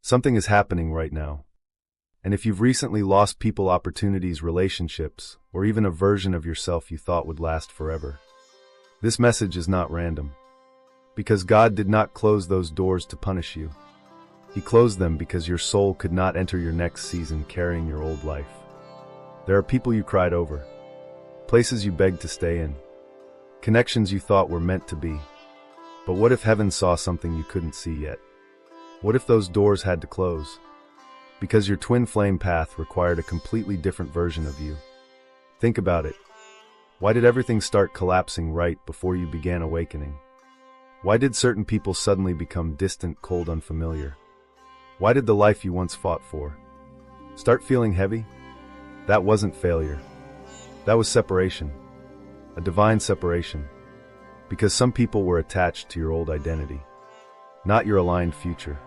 Something is happening right now. And if you've recently lost people, opportunities, relationships, or even a version of yourself you thought would last forever, this message is not random. Because God did not close those doors to punish you. He closed them because your soul could not enter your next season carrying your old life. There are people you cried over, places you begged to stay in, connections you thought were meant to be. But what if heaven saw something you couldn't see yet? What if those doors had to close? Because your twin flame path required a completely different version of you. Think about it. Why did everything start collapsing right before you began awakening? Why did certain people suddenly become distant, cold, unfamiliar? Why did the life you once fought for start feeling heavy? That wasn't failure. That was separation. A divine separation. Because some people were attached to your old identity, not your aligned future.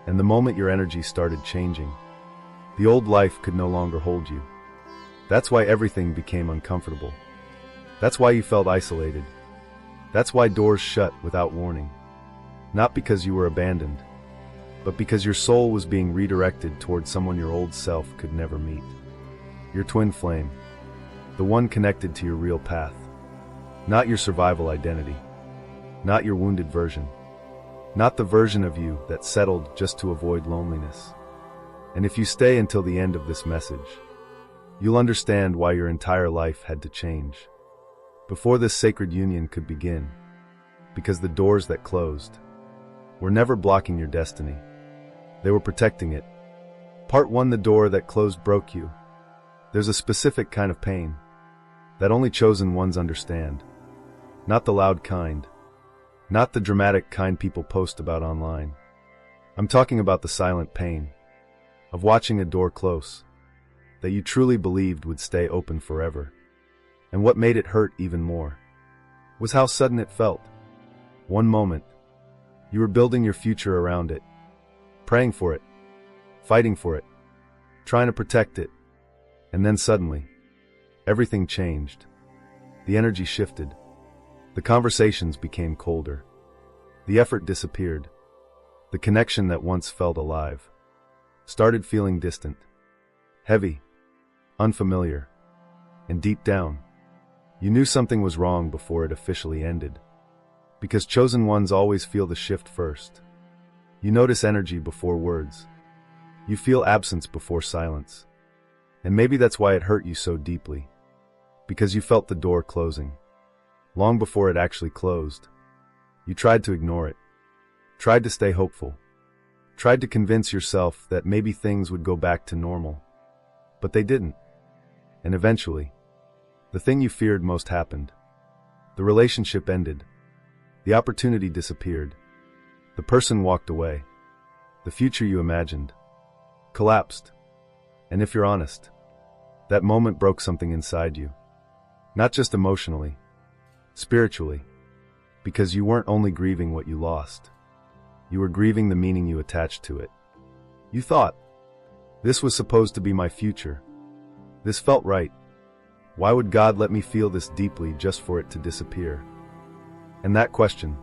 And the moment your energy started changing, the old life could no longer hold you. That's why everything became uncomfortable. That's why you felt isolated. That's why doors shut without warning. Not because you were abandoned, but because your soul was being redirected towards someone your old self could never meet. Your twin flame, the one connected to your real path. Not your survival identity. Not your wounded version. Not the version of you that settled just to avoid loneliness. And if you stay until the end of this message, you'll understand why your entire life had to change before this sacred union could begin. Because the doors that closed were never blocking your destiny. They were protecting it. Part 1: the door that closed broke you. There's a specific kind of pain that only chosen ones understand. Not the loud kind. Not the dramatic kind people post about online. I'm talking about the silent pain of watching a door close that you truly believed would stay open forever. And what made it hurt even more was how sudden it felt. One moment, you were building your future around it, praying for it, fighting for it, trying to protect it. And then suddenly, everything changed. The energy shifted. The conversations became colder. The effort disappeared. The connection that once felt alive started feeling distant, heavy, unfamiliar. And deep down, you knew something was wrong before it officially ended. Because chosen ones always feel the shift first. You notice energy before words. You feel absence before silence. And maybe that's why it hurt you so deeply. Because you felt the door closing long before it actually closed. You tried to ignore it. Tried to stay hopeful. Tried to convince yourself that maybe things would go back to normal. But they didn't. And eventually, the thing you feared most happened. The relationship ended. The opportunity disappeared. The person walked away. The future you imagined collapsed. And if you're honest, that moment broke something inside you. Not just emotionally, spiritually. Because you weren't only grieving what you lost. You were grieving the meaning you attached to it. You thought, this was supposed to be my future. This felt right. Why would God let me feel this deeply just for it to disappear? And that question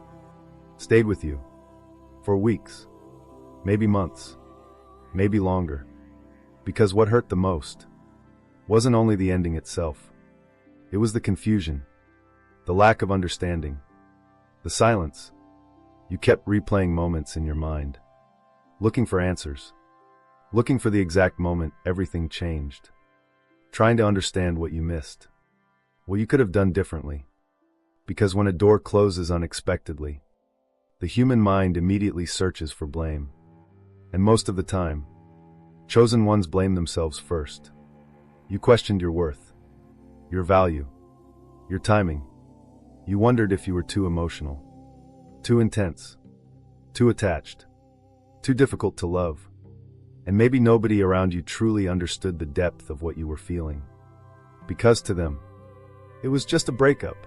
stayed with you for weeks, maybe months, maybe longer. Because what hurt the most wasn't only the ending itself. It was the confusion, the lack of understanding, the silence. You kept replaying moments in your mind, looking for answers, looking for the exact moment everything changed, trying to understand what you missed, what you could have done differently. Because when a door closes unexpectedly, the human mind immediately searches for blame. And most of the time, chosen ones blame themselves first. You questioned your worth, your value, your timing. You wondered if you were too emotional, too intense, too attached, too difficult to love. And maybe nobody around you truly understood the depth of what you were feeling. Because to them, it was just a breakup,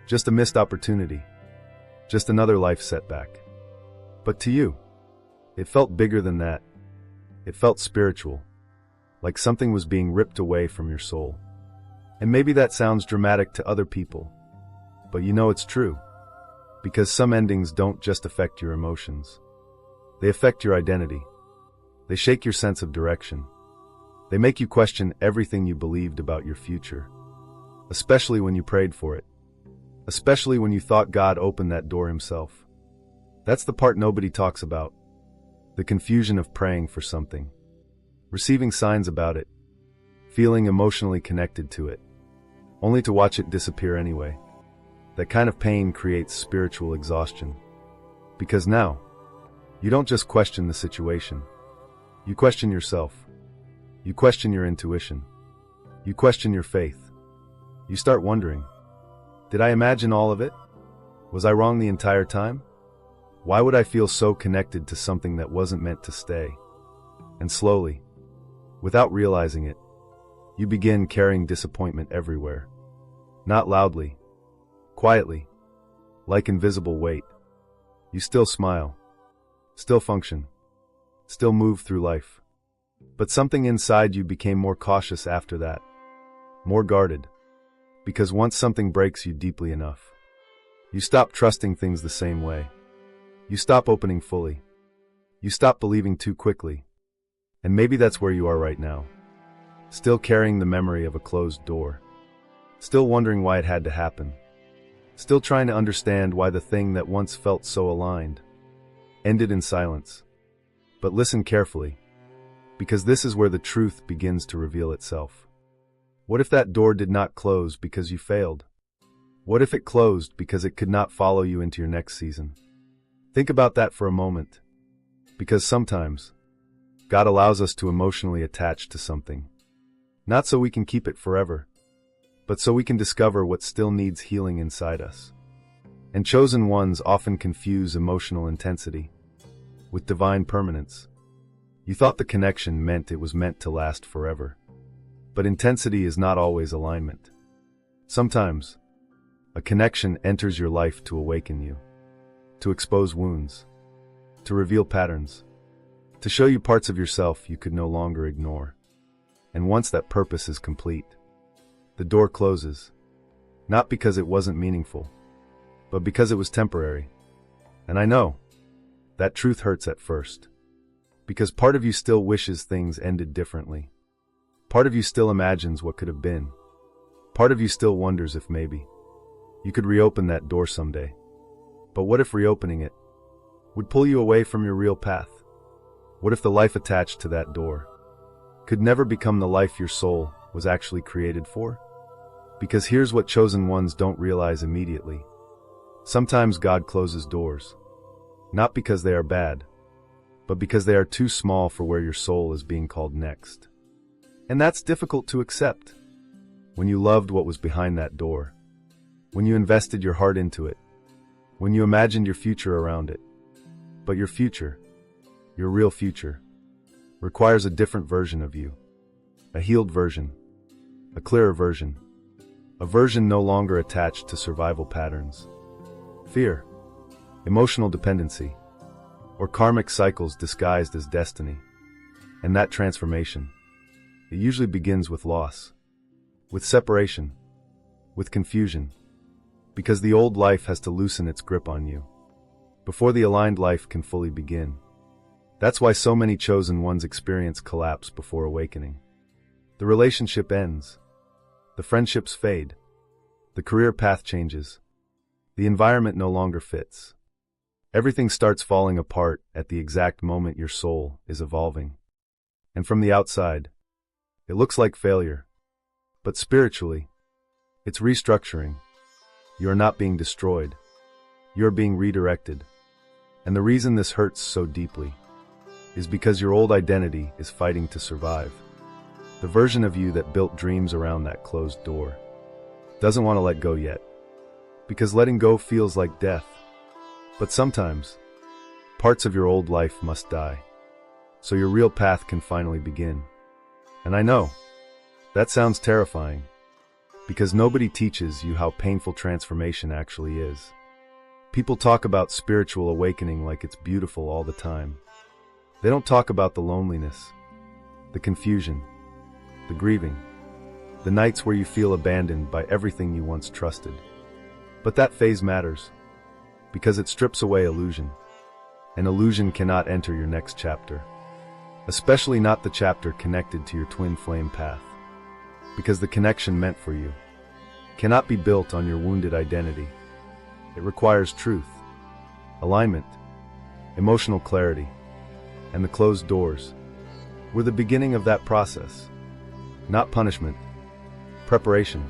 just a missed opportunity, just another life setback. But to you, it felt bigger than that. It felt spiritual, like something was being ripped away from your soul. And maybe that sounds dramatic to other people, but you know it's true. Because some endings don't just affect your emotions. They affect your identity. They shake your sense of direction. They make you question everything you believed about your future, especially when you prayed for it, especially when you thought God opened that door himself. That's the part nobody talks about. The confusion of praying for something, receiving signs about it, feeling emotionally connected to it, only to watch it disappear anyway. That kind of pain creates spiritual exhaustion. Because now, you don't just question the situation. You question yourself. You question your intuition. You question your faith. You start wondering, did I imagine all of it? Was I wrong the entire time? Why would I feel so connected to something that wasn't meant to stay? And slowly, without realizing it, you begin carrying disappointment everywhere. Not loudly, quietly, like invisible weight. You still smile, still function, still move through life. But something inside you became more cautious after that, more guarded. Because once something breaks you deeply enough, you stop trusting things the same way. You stop opening fully. You stop believing too quickly. And maybe that's where you are right now. Still carrying the memory of a closed door. Still wondering why it had to happen. Still trying to understand why the thing that once felt so aligned ended in silence. But listen carefully, because this is where the truth begins to reveal itself. What if that door did not close because you failed? What if it closed because it could not follow you into your next season? Think about that for a moment. Because sometimes, God allows us to emotionally attach to something. Not so we can keep it forever, but so we can discover what still needs healing inside us. And chosen ones often confuse emotional intensity with divine permanence. You thought the connection meant it was meant to last forever. But intensity is not always alignment. Sometimes, a connection enters your life to awaken you, to expose wounds, to reveal patterns, to show you parts of yourself you could no longer ignore. And once that purpose is complete, the door closes, not because it wasn't meaningful, but because it was temporary. And I know, that truth hurts at first, because part of you still wishes things ended differently. Part of you still imagines what could have been. Part of you still wonders if maybe you could reopen that door someday. But what if reopening it would pull you away from your real path? What if the life attached to that door could never become the life your soul was actually created for? Because here's what chosen ones don't realize immediately. Sometimes God closes doors, not because they are bad, but because they are too small for where your soul is being called next. And that's difficult to accept. When you loved what was behind that door, when you invested your heart into it, when you imagined your future around it. But your future, your real future, requires a different version of you. A healed version, a clearer version, a version no longer attached to survival patterns, fear, emotional dependency, or karmic cycles disguised as destiny. And that transformation, it usually begins with loss, with separation, with confusion, because the old life has to loosen its grip on you before the aligned life can fully begin. That's why so many chosen ones experience collapse before awakening. The relationship ends, the friendships fade, the career path changes, the environment no longer fits. Everything starts falling apart at the exact moment your soul is evolving. And from the outside, it looks like failure. But spiritually, it's restructuring. You are not being destroyed. You are being redirected. And the reason this hurts so deeply is because your old identity is fighting to survive. The version of you that built dreams around that closed door doesn't want to let go yet, because letting go feels like death. But sometimes, parts of your old life must die, so your real path can finally begin. And I know, that sounds terrifying, because nobody teaches you how painful transformation actually is. People talk about spiritual awakening like it's beautiful all the time. They don't talk about the loneliness, the confusion, the grieving, the nights where you feel abandoned by everything you once trusted. But that phase matters, because it strips away illusion. An illusion cannot enter your next chapter. especially not the chapter connected to your twin flame path. Because the connection meant for you cannot be built on your wounded identity. It requires truth, alignment, emotional clarity, and the closed doors were the beginning of that process. Not punishment, preparation,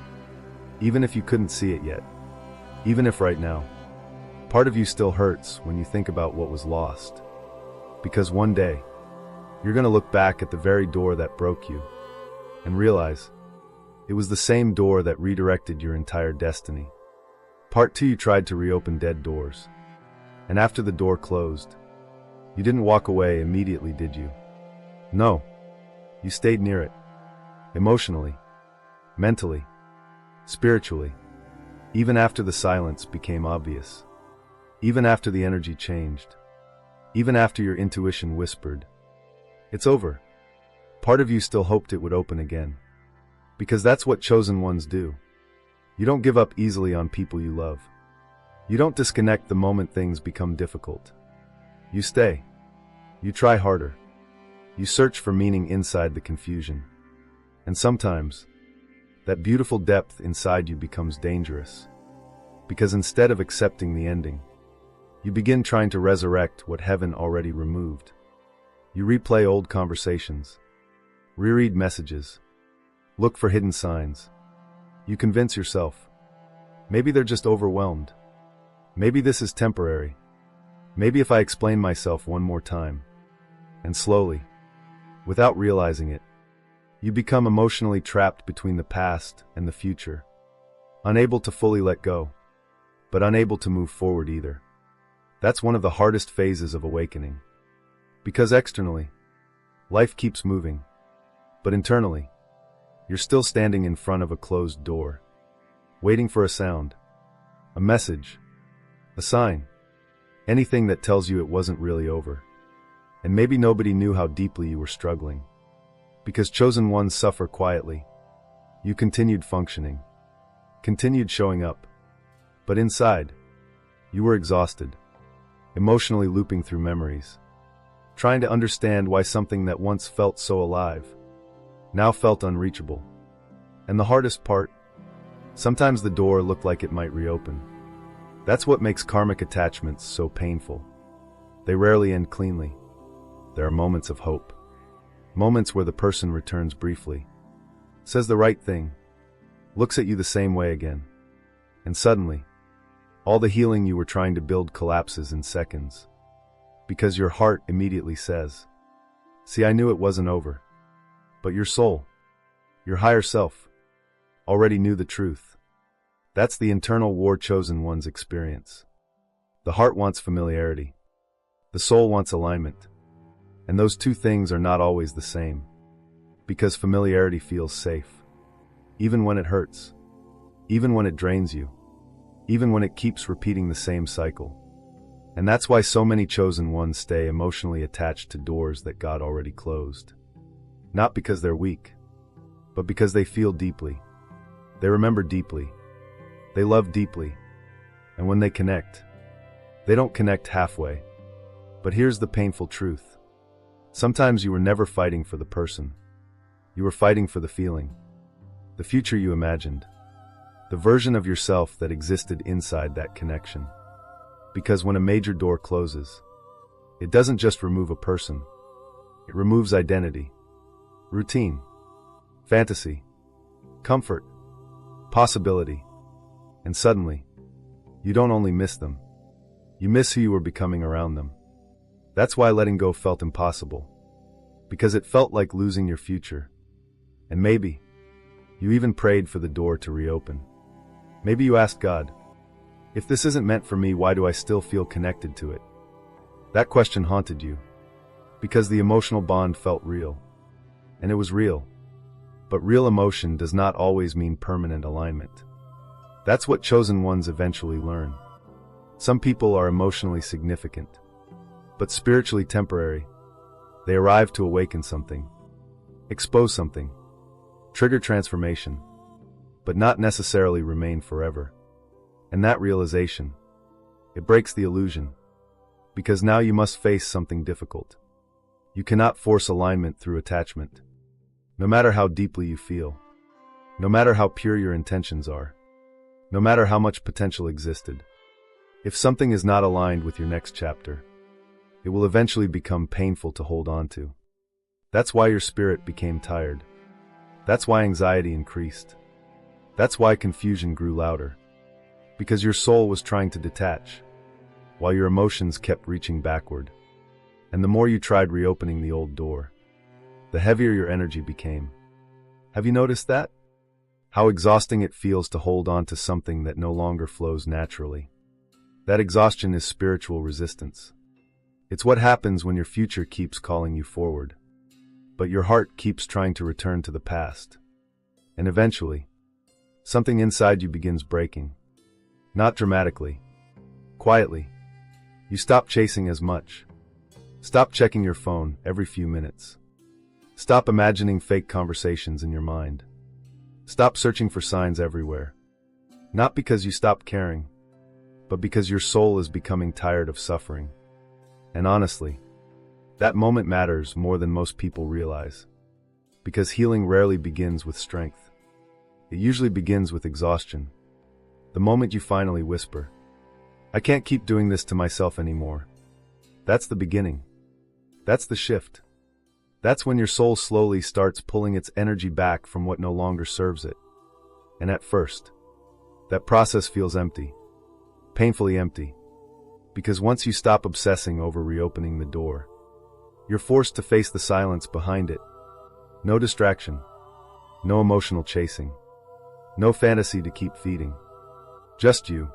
even if you couldn't see it yet. Even if right now, part of you still hurts when you think about what was lost. Because one day, you're going to look back at the very door that broke you and realize it was the same door that redirected your entire destiny. Part 2, you tried to reopen dead doors. And after the door closed, you didn't walk away immediately, did you? No, you stayed near it. Emotionally, mentally, spiritually. Even after the silence became obvious. Even after the energy changed. Even after your intuition whispered, "It's over." Part of you still hoped it would open again. Because that's what chosen ones do. You don't give up easily on people you love. You don't disconnect the moment things become difficult. You stay. You try harder. You search for meaning inside the confusion. And sometimes, that beautiful depth inside you becomes dangerous. Because instead of accepting the ending, you begin trying to resurrect what heaven already removed. You replay old conversations, reread messages, look for hidden signs. You convince yourself, maybe they're just overwhelmed. Maybe this is temporary. Maybe if I explain myself one more time. And slowly, without realizing it, you become emotionally trapped between the past and the future, unable to fully let go, but unable to move forward either. That's one of the hardest phases of awakening. Because externally, life keeps moving, but internally, you're still standing in front of a closed door, waiting for a sound, a message, a sign, anything that tells you it wasn't really over. And maybe nobody knew how deeply you were struggling. Because chosen ones suffer quietly. You continued functioning, continued showing up. But inside, you were exhausted, emotionally looping through memories, trying to understand why something that once felt so alive now felt unreachable. And the hardest part, sometimes the door looked like it might reopen. That's what makes karmic attachments so painful. They rarely end cleanly. There are moments of hope. Moments where the person returns briefly, says the right thing, looks at you the same way again. And suddenly, all the healing you were trying to build collapses in seconds. Because your heart immediately says, "See, I knew it wasn't over." But your soul, your higher self, already knew the truth. That's the internal war chosen ones experience. The heart wants familiarity. The soul wants alignment. And those two things are not always the same. Because familiarity feels safe. Even when it hurts. Even when it drains you. Even when it keeps repeating the same cycle. And that's why so many chosen ones stay emotionally attached to doors that God already closed. Not because they're weak, but because they feel deeply. They remember deeply. They love deeply. And when they connect, they don't connect halfway. But here's the painful truth. Sometimes you were never fighting for the person. You were fighting for the feeling. The future you imagined. The version of yourself that existed inside that connection. Because when a major door closes, it doesn't just remove a person. It removes identity, routine, fantasy, comfort, possibility. And suddenly, you don't only miss them, you miss who you were becoming around them. That's why letting go felt impossible. Because it felt like losing your future. And maybe, you even prayed for the door to reopen. Maybe you asked God, if this isn't meant for me, why do I still feel connected to it? That question haunted you. Because the emotional bond felt real. And it was real. But real emotion does not always mean permanent alignment. That's what chosen ones eventually learn. Some people are emotionally significant, but spiritually temporary. They arrive to awaken something, expose something, trigger transformation, but not necessarily remain forever. And that realization, it breaks the illusion. Because now you must face something difficult. You cannot force alignment through attachment. No matter how deeply you feel, no matter how pure your intentions are, no matter how much potential existed, if something is not aligned with your next chapter, it will eventually become painful to hold on to. That's why your spirit became tired. That's why anxiety increased. That's why confusion grew louder. Because your soul was trying to detach, while your emotions kept reaching backward. And the more you tried reopening the old door, the heavier your energy became. Have you noticed that? How exhausting it feels to hold on to something that no longer flows naturally. That exhaustion is spiritual resistance. It's what happens when your future keeps calling you forward, but your heart keeps trying to return to the past. And eventually, something inside you begins breaking. Not dramatically, quietly. You stop chasing as much. Stop checking your phone every few minutes. Stop imagining fake conversations in your mind. Stop searching for signs everywhere. Not because you stopped caring, but because your soul is becoming tired of suffering. And honestly, that moment matters more than most people realize. Because healing rarely begins with strength. It usually begins with exhaustion. The moment you finally whisper, "I can't keep doing this to myself anymore." That's the beginning. That's the shift. That's when your soul slowly starts pulling its energy back from what no longer serves it. And at first, that process feels empty. Painfully empty. Because once you stop obsessing over reopening the door, you're forced to face the silence behind it. No distraction. No emotional chasing. No fantasy to keep feeding. Just you.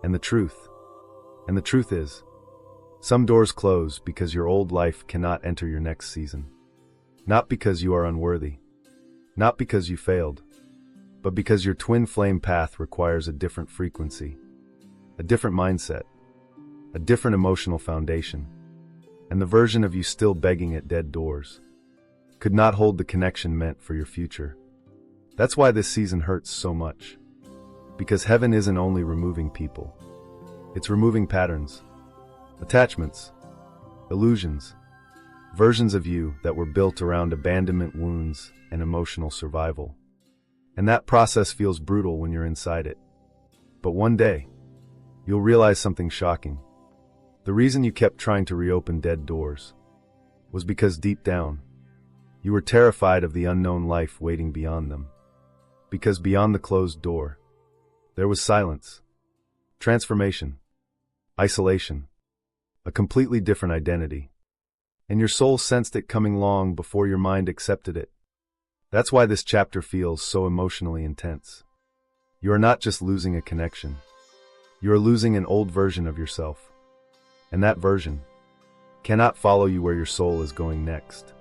And the truth. And the truth is, some doors close because your old life cannot enter your next season. Not because you are unworthy. Not because you failed. But because your twin flame path requires a different frequency. A different mindset. A different emotional foundation. And the version of you still begging at dead doors could not hold the connection meant for your future. That's why this season hurts so much. Because heaven isn't only removing people. It's removing patterns. Attachments, illusions, versions of you that were built around abandonment wounds and emotional survival. And that process feels brutal when you're inside it. But one day, you'll realize something shocking. The reason you kept trying to reopen dead doors was because deep down, you were terrified of the unknown life waiting beyond them. Because beyond the closed door, there was silence, transformation, isolation, a completely different identity. And your soul sensed it coming long before your mind accepted it. That's why this chapter feels so emotionally intense. You are not just losing a connection. You are losing an old version of yourself. And that version cannot follow you where your soul is going next.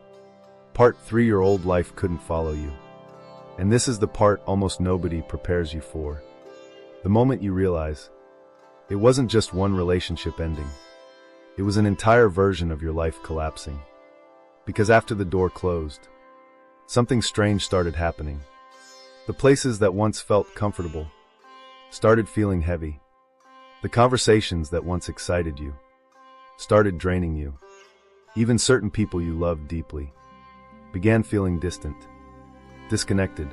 Part 3: Your old life couldn't follow you. And this is the part almost nobody prepares you for. The moment you realize, it wasn't just one relationship ending. It was an entire version of your life collapsing. Because after the door closed, something strange started happening. The places that once felt comfortable started feeling heavy. The conversations that once excited you started draining you. Even certain people you loved deeply began feeling distant, disconnected,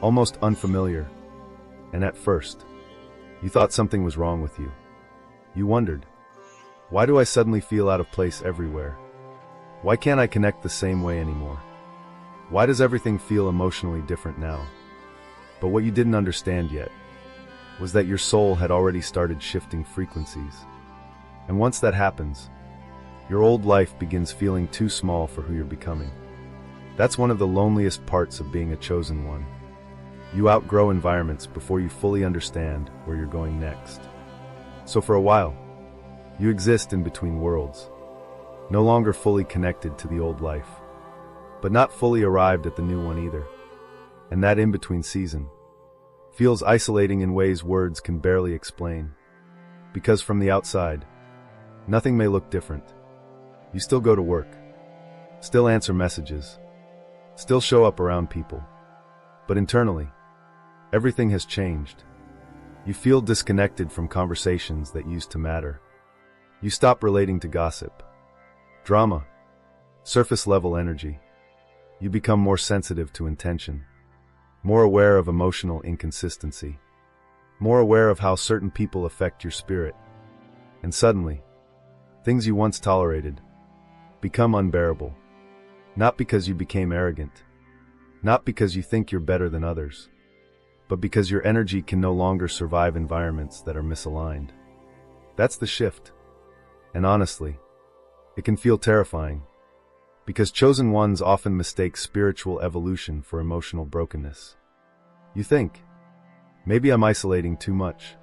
almost unfamiliar. And at first, you thought something was wrong with you. You wondered, why do I suddenly feel out of place everywhere? Why can't I connect the same way anymore? Why does everything feel emotionally different now? But what you didn't understand yet was that your soul had already started shifting frequencies. And once that happens, your old life begins feeling too small for who you're becoming. That's one of the loneliest parts of being a chosen one. You outgrow environments before you fully understand where you're going next. So for a while, you exist in between worlds, no longer fully connected to the old life, but not fully arrived at the new one either. And that in-between season feels isolating in ways words can barely explain. Because from the outside, nothing may look different. You still go to work, still answer messages, still show up around people. But internally, everything has changed. You feel disconnected from conversations that used to matter. You stop relating to gossip, drama, surface level energy. You become more sensitive to intention, more aware of emotional inconsistency, more aware of how certain people affect your spirit. And suddenly, things you once tolerated become unbearable. Not because you became arrogant, not because you think you're better than others, but because your energy can no longer survive environments that are misaligned. That's the shift. And honestly, it can feel terrifying, because chosen ones often mistake spiritual evolution for emotional brokenness. You think, maybe I'm isolating too much.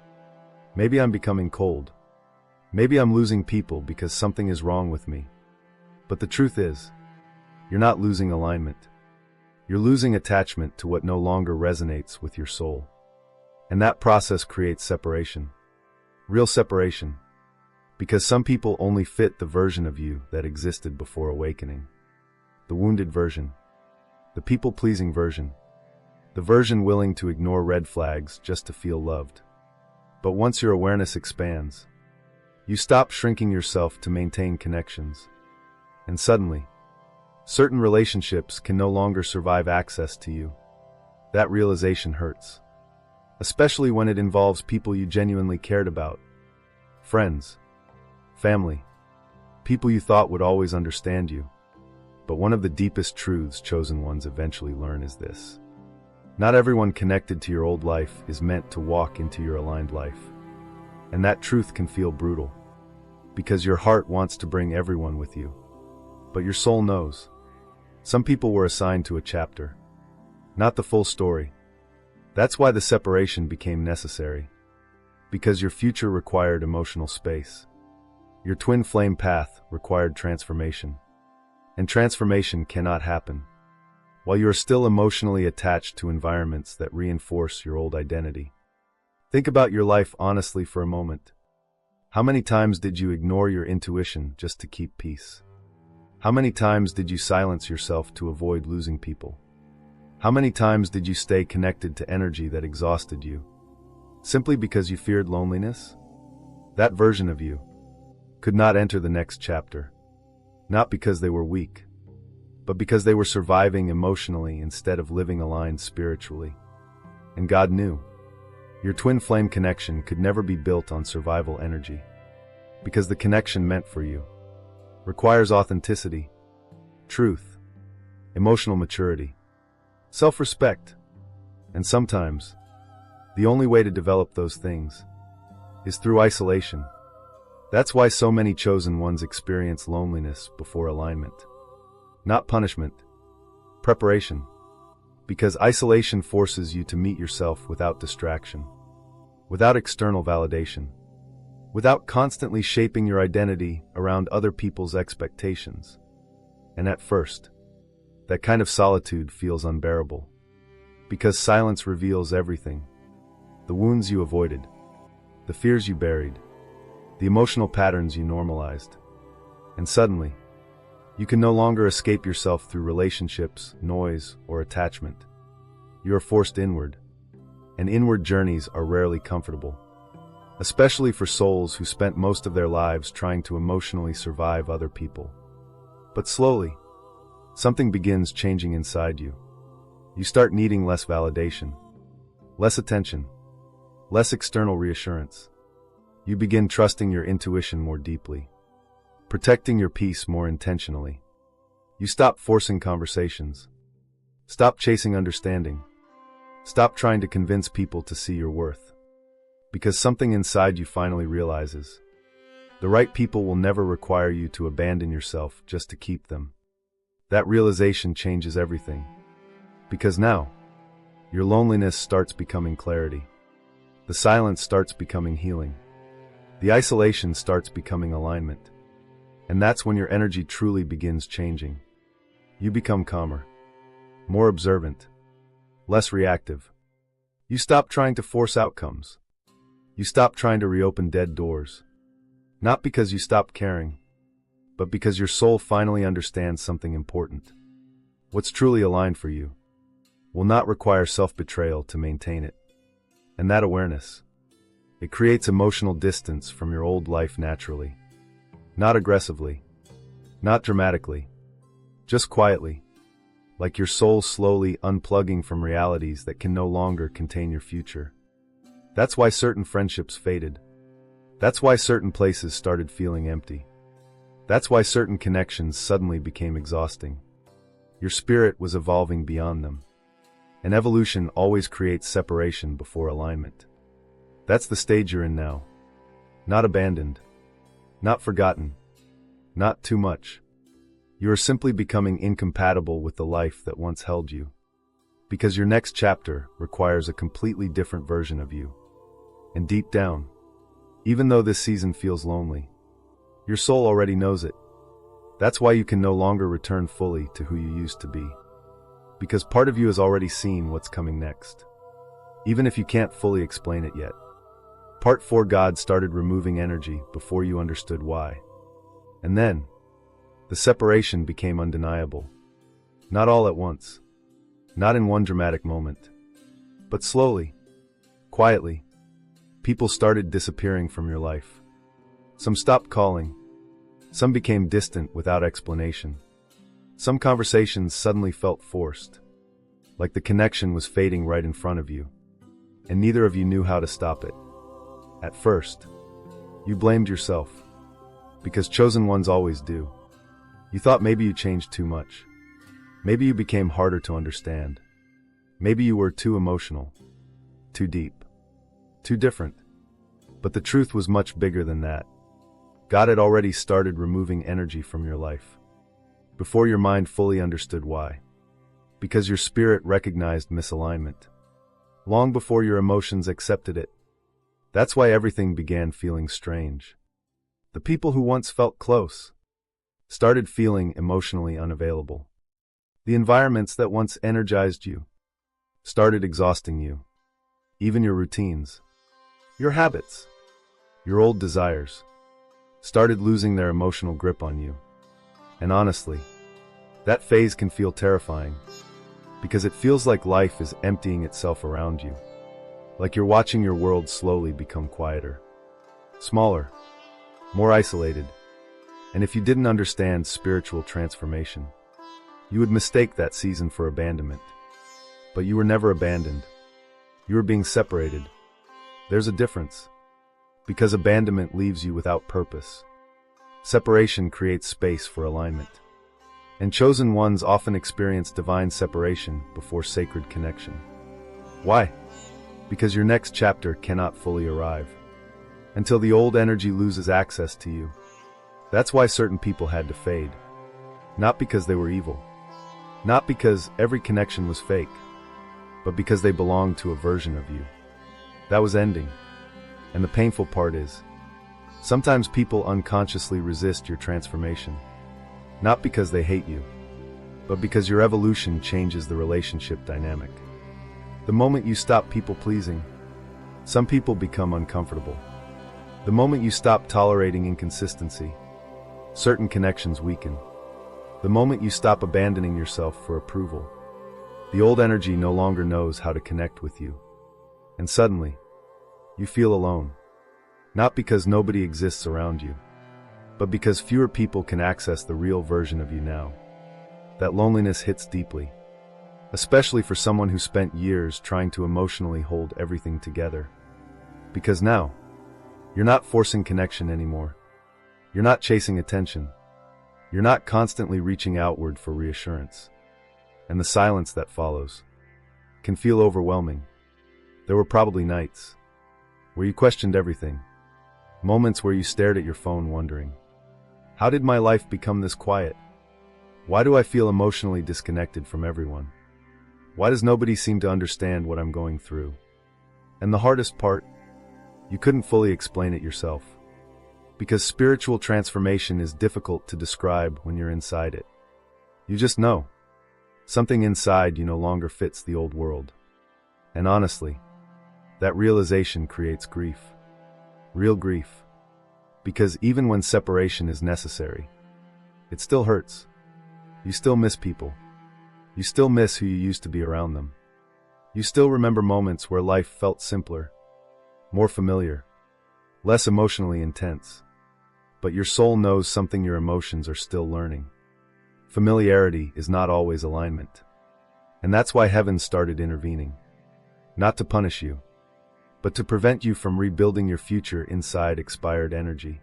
Maybe I'm becoming cold. Maybe I'm losing people because something is wrong with me. But the truth is, you're not losing alignment. You're losing attachment to what no longer resonates with your soul. And that process creates separation. Real separation. Because some people only fit the version of you that existed before awakening. The wounded version. The people-pleasing version. The version willing to ignore red flags just to feel loved. But once your awareness expands, you stop shrinking yourself to maintain connections. And suddenly, certain relationships can no longer survive access to you. That realization hurts. Especially when it involves people you genuinely cared about. Friends, family, people you thought would always understand you. But one of the deepest truths chosen ones eventually learn is this. Not everyone connected to your old life is meant to walk into your aligned life. And that truth can feel brutal. Because your heart wants to bring everyone with you. But your soul knows. Some people were assigned to a chapter, not the full story. That's why the separation became necessary. Because your future required emotional space. Your twin flame path required transformation. And transformation cannot happen while you are still emotionally attached to environments that reinforce your old identity. Think about your life honestly for a moment. How many times did you ignore your intuition just to keep peace? How many times did you silence yourself to avoid losing people? How many times did you stay connected to energy that exhausted you? Simply because you feared loneliness? That version of you could not enter the next chapter. Not because they were weak, but because they were surviving emotionally instead of living aligned spiritually. And God knew. Your twin flame connection could never be built on survival energy. Because the connection meant for you requires authenticity, truth, emotional maturity, self-respect, and sometimes, the only way to develop those things is through isolation. That's why so many chosen ones experience loneliness before alignment. Not punishment, preparation. Because isolation forces you to meet yourself without distraction, without external validation, without constantly shaping your identity around other people's expectations. And at first, that kind of solitude feels unbearable. Because silence reveals everything. The wounds you avoided, the fears you buried, the emotional patterns you normalized. And suddenly, you can no longer escape yourself through relationships, noise, or attachment. You are forced inward. And inward journeys are rarely comfortable. Especially for souls who spent most of their lives trying to emotionally survive other people. But slowly, something begins changing inside you. You start needing less validation, less attention, less external reassurance. You begin trusting your intuition more deeply, protecting your peace more intentionally. You stop forcing conversations, stop chasing understanding, stop trying to convince people to see your worth. Because something inside you finally realizes, the right people will never require you to abandon yourself just to keep them. That realization changes everything. Because now, your loneliness starts becoming clarity. The silence starts becoming healing. The isolation starts becoming alignment. And that's when your energy truly begins changing. You become calmer, more observant, less reactive. You stop trying to force outcomes. You stop trying to reopen dead doors. Not because you stop caring, but because your soul finally understands something important. What's truly aligned for you will not require self-betrayal to maintain it. And that awareness, it creates emotional distance from your old life naturally. Not aggressively, not dramatically, Just quietly, like your soul slowly unplugging from realities that can no longer contain your future. That's why certain friendships faded. That's why certain places started feeling empty. That's why certain connections suddenly became exhausting. Your spirit was evolving beyond them. And evolution always creates separation before alignment. That's the stage you're in now. Not abandoned. Not forgotten. Not too much. You are simply becoming incompatible with the life that once held you. Because your next chapter requires a completely different version of you. And deep down, even though this season feels lonely, your soul already knows it. That's why you can no longer return fully to who you used to be. Because part of you has already seen what's coming next. Even if you can't fully explain it yet. Part 4, God started removing energy before you understood why. And then, the separation became undeniable. Not all at once. Not in one dramatic moment. But slowly, quietly, people started disappearing from your life. Some stopped calling. Some became distant without explanation. Some conversations suddenly felt forced. Like the connection was fading right in front of you. And neither of you knew how to stop it. At first, you blamed yourself. Because chosen ones always do. You thought maybe you changed too much. Maybe you became harder to understand. Maybe you were too emotional. Too deep. Too different. But the truth was much bigger than that. God had already started removing energy from your life. Before your mind fully understood why. Because your spirit recognized misalignment. Long before your emotions accepted it. That's why everything began feeling strange. The people who once felt close started feeling emotionally unavailable. The environments that once energized you started exhausting you. Even your routines, your habits, your old desires started losing their emotional grip on you. And honestly, that phase can feel terrifying because it feels like life is emptying itself around you. Like you're watching your world slowly become quieter, smaller, more isolated. And if you didn't understand spiritual transformation, you would mistake that season for abandonment. But you were never abandoned. You were being separated. There's a difference. Because abandonment leaves you without purpose. Separation creates space for alignment. And chosen ones often experience divine separation before sacred connection. Why? Because your next chapter cannot fully arrive until the old energy loses access to you. That's why certain people had to fade. Not because they were evil. Not because every connection was fake. But because they belonged to a version of you that was ending. And the painful part is, sometimes people unconsciously resist your transformation. Not because they hate you, but because your evolution changes the relationship dynamic. The moment you stop people-pleasing, some people become uncomfortable. The moment you stop tolerating inconsistency, certain connections weaken. The moment you stop abandoning yourself for approval, the old energy no longer knows how to connect with you. And suddenly, you feel alone. Not because nobody exists around you, but because fewer people can access the real version of you now. That loneliness hits deeply. Especially for someone who spent years trying to emotionally hold everything together. Because now, you're not forcing connection anymore. You're not chasing attention. You're not constantly reaching outward for reassurance. And the silence that follows can feel overwhelming. There were probably nights where you questioned everything. Moments where you stared at your phone wondering, how did my life become this quiet? Why do I feel emotionally disconnected from everyone? Why does nobody seem to understand what I'm going through? And the hardest part, you couldn't fully explain it yourself. Because spiritual transformation is difficult to describe when you're inside it. You just know. Something inside you no longer fits the old world. And honestly, that realization creates grief. Real grief. Because even when separation is necessary, it still hurts. You still miss people. You still miss who you used to be around them. You still remember moments where life felt simpler, more familiar, less emotionally intense. But your soul knows something your emotions are still learning. Familiarity is not always alignment. And that's why heaven started intervening. Not to punish you, but to prevent you from rebuilding your future inside expired energy.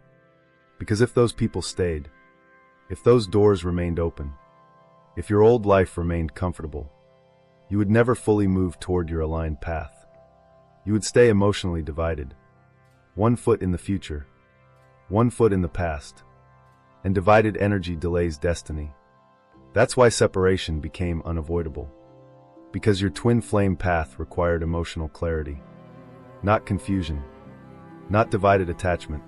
Because if those people stayed, if those doors remained open, if your old life remained comfortable, you would never fully move toward your aligned path. You would stay emotionally divided. One foot in the future, one foot in the past. And divided energy delays destiny. That's why separation became unavoidable. Because your twin flame path required emotional clarity. Not confusion. Not divided attachment.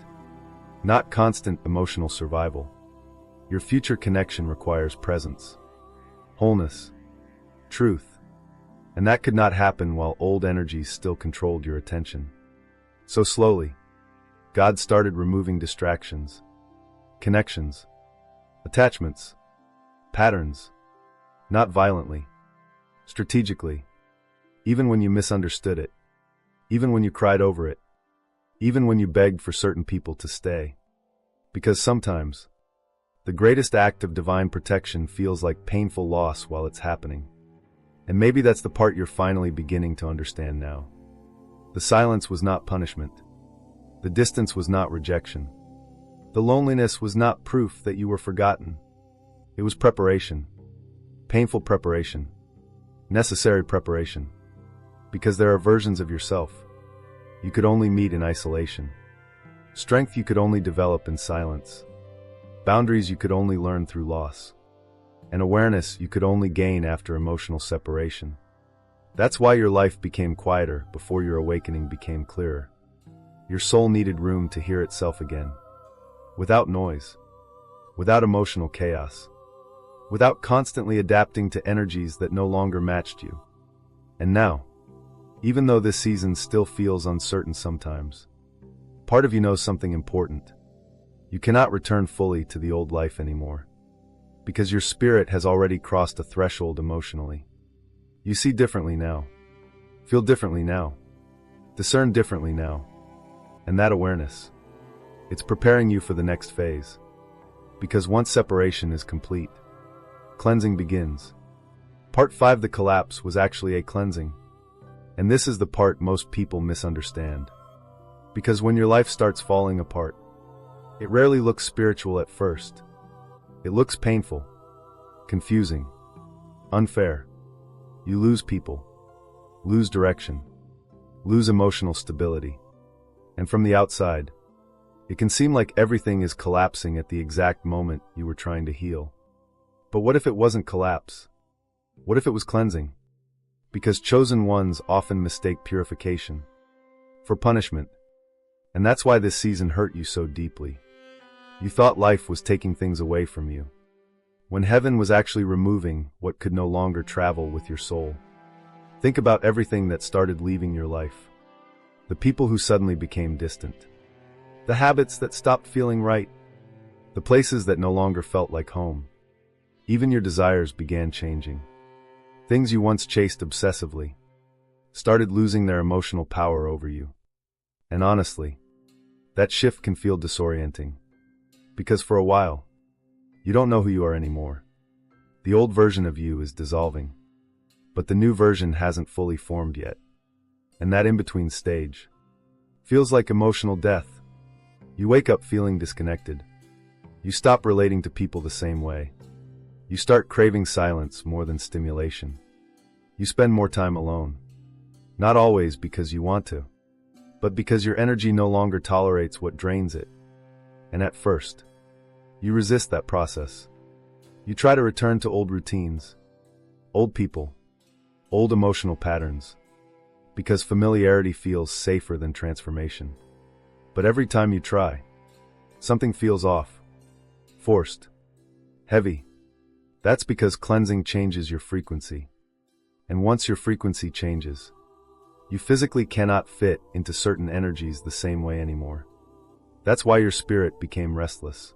Not constant emotional survival. Your future connection requires presence, wholeness, truth. And that could not happen while old energies still controlled your attention. So slowly, God started removing distractions, connections, attachments, patterns, not violently, strategically, even when you misunderstood it, even when you cried over it, even when you begged for certain people to stay. Because sometimes, the greatest act of divine protection feels like painful loss while it's happening. And maybe that's the part you're finally beginning to understand now. The silence was not punishment. The distance was not rejection. The loneliness was not proof that you were forgotten. It was preparation. Painful preparation. Necessary preparation. Because there are versions of yourself you could only meet in isolation. Strength you could only develop in silence. Boundaries you could only learn through loss. And awareness you could only gain after emotional separation. That's why your life became quieter before your awakening became clearer. Your soul needed room to hear itself again. Without noise. Without emotional chaos. Without constantly adapting to energies that no longer matched you. And now, even though this season still feels uncertain sometimes, part of you knows something important. You cannot return fully to the old life anymore. Because your spirit has already crossed a threshold emotionally. You see differently now. Feel differently now. Discern differently now. And that awareness, it's preparing you for the next phase. Because once separation is complete, cleansing begins. Part 5, the collapse, was actually a cleansing. And this is the part most people misunderstand. Because when your life starts falling apart, it rarely looks spiritual at first. It looks painful, confusing, unfair. You lose people, lose direction, lose emotional stability. And from the outside, it can seem like everything is collapsing at the exact moment you were trying to heal. But what if it wasn't collapse? What if it was cleansing? Because chosen ones often mistake purification for punishment. And that's why this season hurt you so deeply. You thought life was taking things away from you, when heaven was actually removing what could no longer travel with your soul. Think about everything that started leaving your life. The people who suddenly became distant. The habits that stopped feeling right. The places that no longer felt like home. Even your desires began changing. Things you once chased obsessively started losing their emotional power over you. And honestly, that shift can feel disorienting. Because for a while, you don't know who you are anymore. The old version of you is dissolving. But the new version hasn't fully formed yet. And that in-between stage feels like emotional death. You wake up feeling disconnected. You stop relating to people the same way. You start craving silence more than stimulation. You spend more time alone. Not always because you want to, but because your energy no longer tolerates what drains it. And at first, you resist that process. You try to return to old routines, old people, old emotional patterns, because familiarity feels safer than transformation. But every time you try, something feels off, forced, heavy. That's because cleansing changes your frequency. And once your frequency changes, you physically cannot fit into certain energies the same way anymore. That's why your spirit became restless.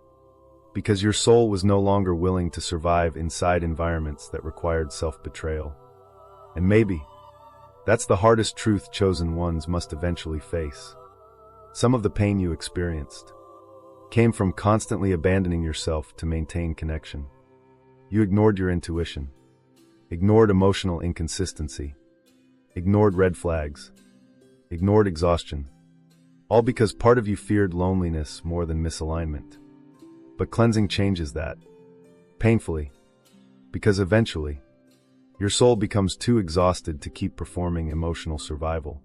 Because your soul was no longer willing to survive inside environments that required self-betrayal. And maybe, that's the hardest truth chosen ones must eventually face. Some of the pain you experienced came from constantly abandoning yourself to maintain connection. You ignored your intuition, ignored emotional inconsistency, ignored red flags, ignored exhaustion, all because part of you feared loneliness more than misalignment. But cleansing changes that, painfully, because eventually, your soul becomes too exhausted to keep performing emotional survival.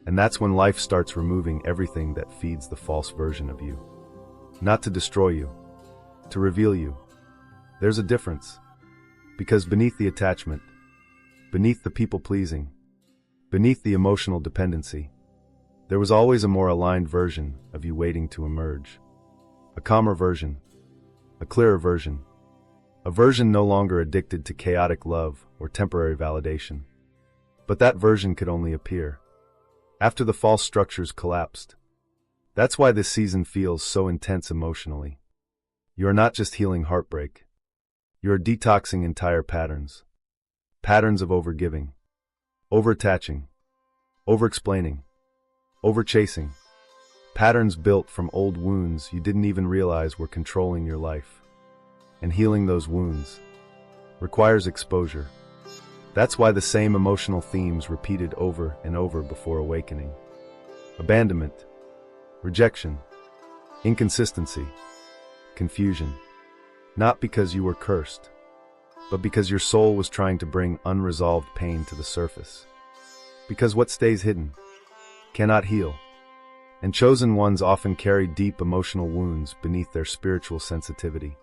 And that's when life starts removing everything that feeds the false version of you. Not to destroy you, to reveal you. There's a difference. Because beneath the attachment, beneath the people-pleasing, beneath the emotional dependency, there was always a more aligned version of you waiting to emerge. A calmer version, a clearer version, a version no longer addicted to chaotic love or temporary validation. But that version could only appear after the false structures collapsed. That's why this season feels so intense emotionally. You are not just healing heartbreak. You are detoxing entire patterns. Patterns of overgiving, overattaching, overexplaining, overchasing. Patterns built from old wounds you didn't even realize were controlling your life. And healing those wounds requires exposure. That's why the same emotional themes repeated over and over before awakening. Abandonment, rejection, inconsistency, confusion. Not because you were cursed, but because your soul was trying to bring unresolved pain to the surface. Because what stays hidden cannot heal. And chosen ones often carry deep emotional wounds beneath their spiritual sensitivity.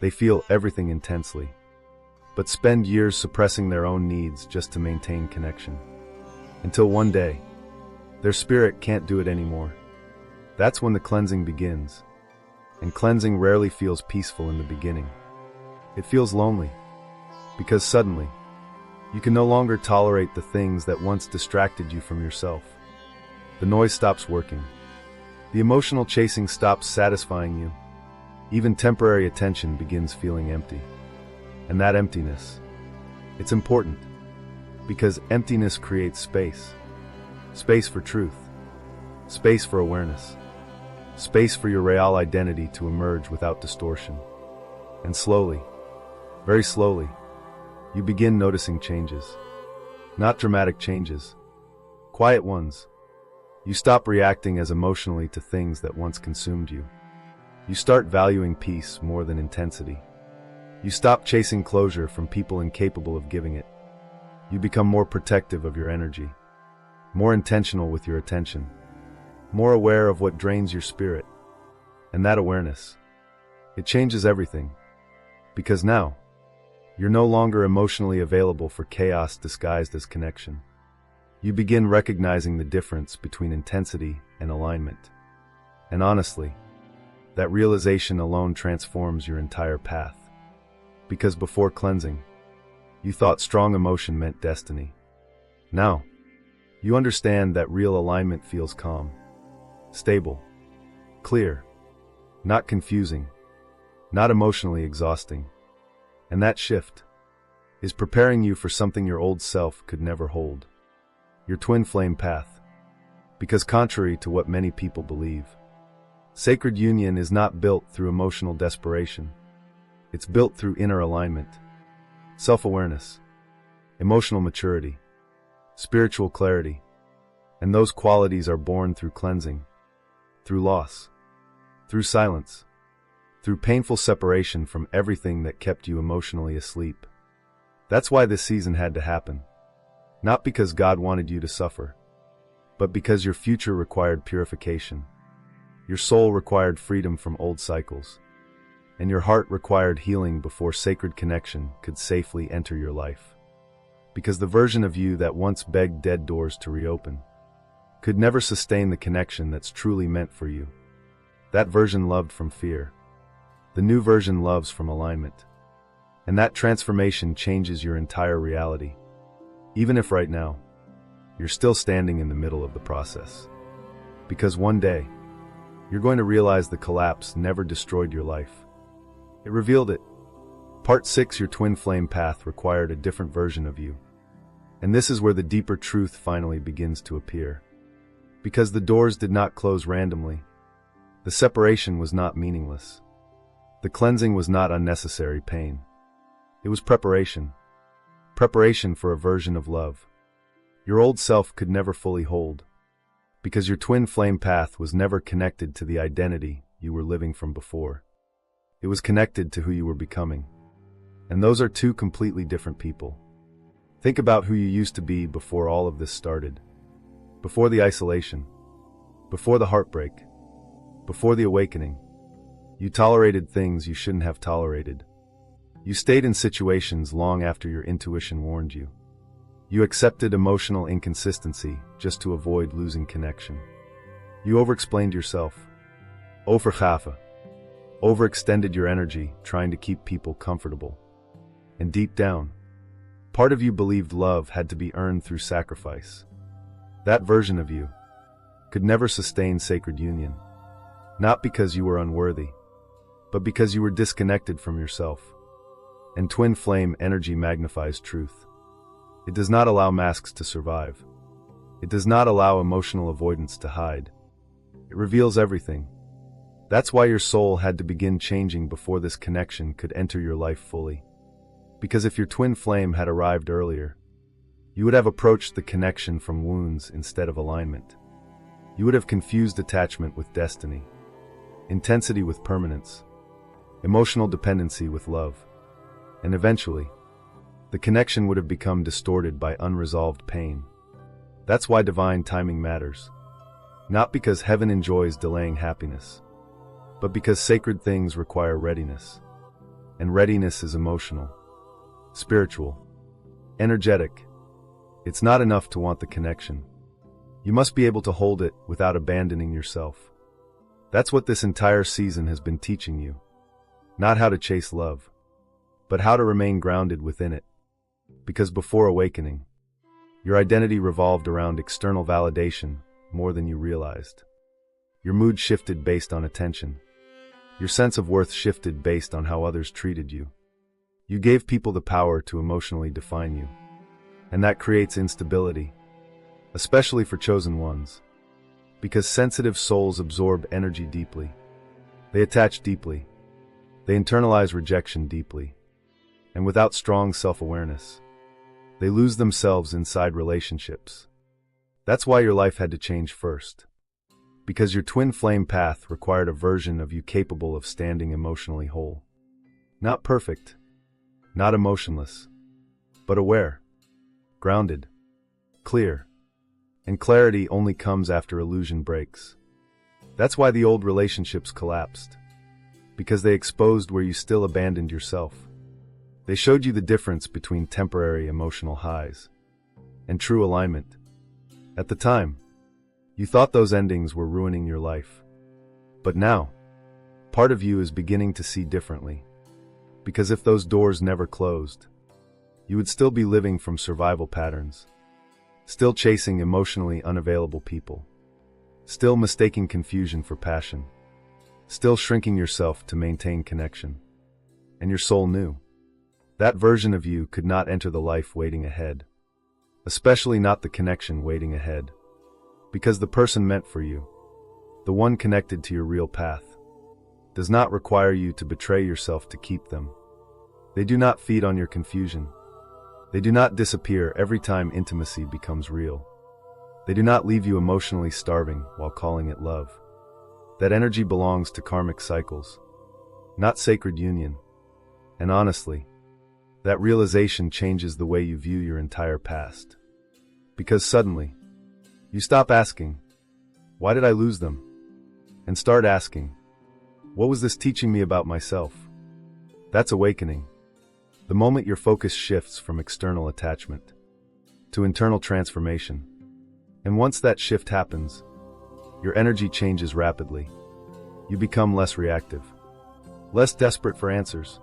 They feel everything intensely, but spend years suppressing their own needs just to maintain connection. Until one day, their spirit can't do it anymore. That's when the cleansing begins. And cleansing rarely feels peaceful in the beginning. It feels lonely, because suddenly, you can no longer tolerate the things that once distracted you from yourself. The noise stops working. The emotional chasing stops satisfying you. Even temporary attention begins feeling empty. And that emptiness, it's important, because emptiness creates space. Space for truth. Space for awareness. Space for your real identity to emerge without distortion. And slowly, very slowly, you begin noticing changes. Not dramatic changes, quiet ones. You stop reacting as emotionally to things that once consumed you. You start valuing peace more than intensity. You stop chasing closure from people incapable of giving it. You become more protective of your energy, more intentional with your attention, more aware of what drains your spirit. And that awareness, it changes everything. Because now, you're no longer emotionally available for chaos disguised as connection. You begin recognizing the difference between intensity and alignment. And honestly, that realization alone transforms your entire path. Because before cleansing, you thought strong emotion meant destiny. Now, you understand that real alignment feels calm, stable, clear, not confusing, not emotionally exhausting. And that shift is preparing you for something your old self could never hold. Your twin flame path. Because contrary to what many people believe, sacred union is not built through emotional desperation. It's built through inner alignment, self-awareness, emotional maturity, spiritual clarity. And those qualities are born through cleansing, through loss, through silence, through painful separation from everything that kept you emotionally asleep. That's why this season had to happen. Not because God wanted you to suffer, but because your future required purification. Your soul required freedom from old cycles, and your heart required healing before sacred connection could safely enter your life. Because the version of you that once begged dead doors to reopen could never sustain the connection that's truly meant for you. That version loved from fear. The new version loves from alignment. And that transformation changes your entire reality. Even if right now, you're still standing in the middle of the process. Because one day, you're going to realize the collapse never destroyed your life. It revealed it. Part 6, your twin flame path, required a different version of you. And this is where the deeper truth finally begins to appear. Because the doors did not close randomly. The separation was not meaningless. The cleansing was not unnecessary pain. It was preparation. Preparation for a version of love your old self could never fully hold, because your twin flame path was never connected to the identity you were living from before. It was connected to who you were becoming. And those are two completely different people. Think about who you used to be before all of this started. Before the isolation. Before the heartbreak. Before the awakening. You tolerated things you shouldn't have tolerated. You stayed in situations long after your intuition warned you. You accepted emotional inconsistency just to avoid losing connection. You overexplained yourself. Overgaven. Overextended your energy trying to keep people comfortable. And deep down, part of you believed love had to be earned through sacrifice. That version of you could never sustain sacred union. Not because you were unworthy, but because you were disconnected from yourself. And twin flame energy magnifies truth. It does not allow masks to survive. It does not allow emotional avoidance to hide. It reveals everything. That's why your soul had to begin changing before this connection could enter your life fully. Because if your twin flame had arrived earlier, you would have approached the connection from wounds instead of alignment. You would have confused attachment with destiny, intensity with permanence, emotional dependency with love. And eventually, the connection would have become distorted by unresolved pain. That's why divine timing matters. Not because heaven enjoys delaying happiness, but because sacred things require readiness. And readiness is emotional, spiritual, energetic. It's not enough to want the connection. You must be able to hold it without abandoning yourself. That's what this entire season has been teaching you. Not how to chase love, but how to remain grounded within it. Because before awakening, your identity revolved around external validation more than you realized. Your mood shifted based on attention. Your sense of worth shifted based on how others treated you. You gave people the power to emotionally define you. And that creates instability, especially for chosen ones. Because sensitive souls absorb energy deeply. They attach deeply. They internalize rejection deeply. And without strong self-awareness, they lose themselves inside relationships. That's why your life had to change first. Because your twin flame path required a version of you capable of standing emotionally whole. Not perfect, not emotionless, but aware, grounded, clear. And clarity only comes after illusion breaks. That's why the old relationships collapsed. Because they exposed where you still abandoned yourself. They showed you the difference between temporary emotional highs and true alignment. At the time, you thought those endings were ruining your life. But now, part of you is beginning to see differently. Because if those doors never closed, you would still be living from survival patterns. Still chasing emotionally unavailable people. Still mistaking confusion for passion. Still shrinking yourself to maintain connection. And your soul knew. That version of you could not enter the life waiting ahead. Especially not the connection waiting ahead. Because the person meant for you, the one connected to your real path, does not require you to betray yourself to keep them. They do not feed on your confusion. They do not disappear every time intimacy becomes real. They do not leave you emotionally starving while calling it love. That energy belongs to karmic cycles, not sacred union. And honestly, that realization changes the way you view your entire past. Because suddenly, you stop asking, why did I lose them? And start asking, what was this teaching me about myself? That's awakening. The moment your focus shifts from external attachment to internal transformation. And once that shift happens, your energy changes rapidly. You become less reactive, less desperate for answers,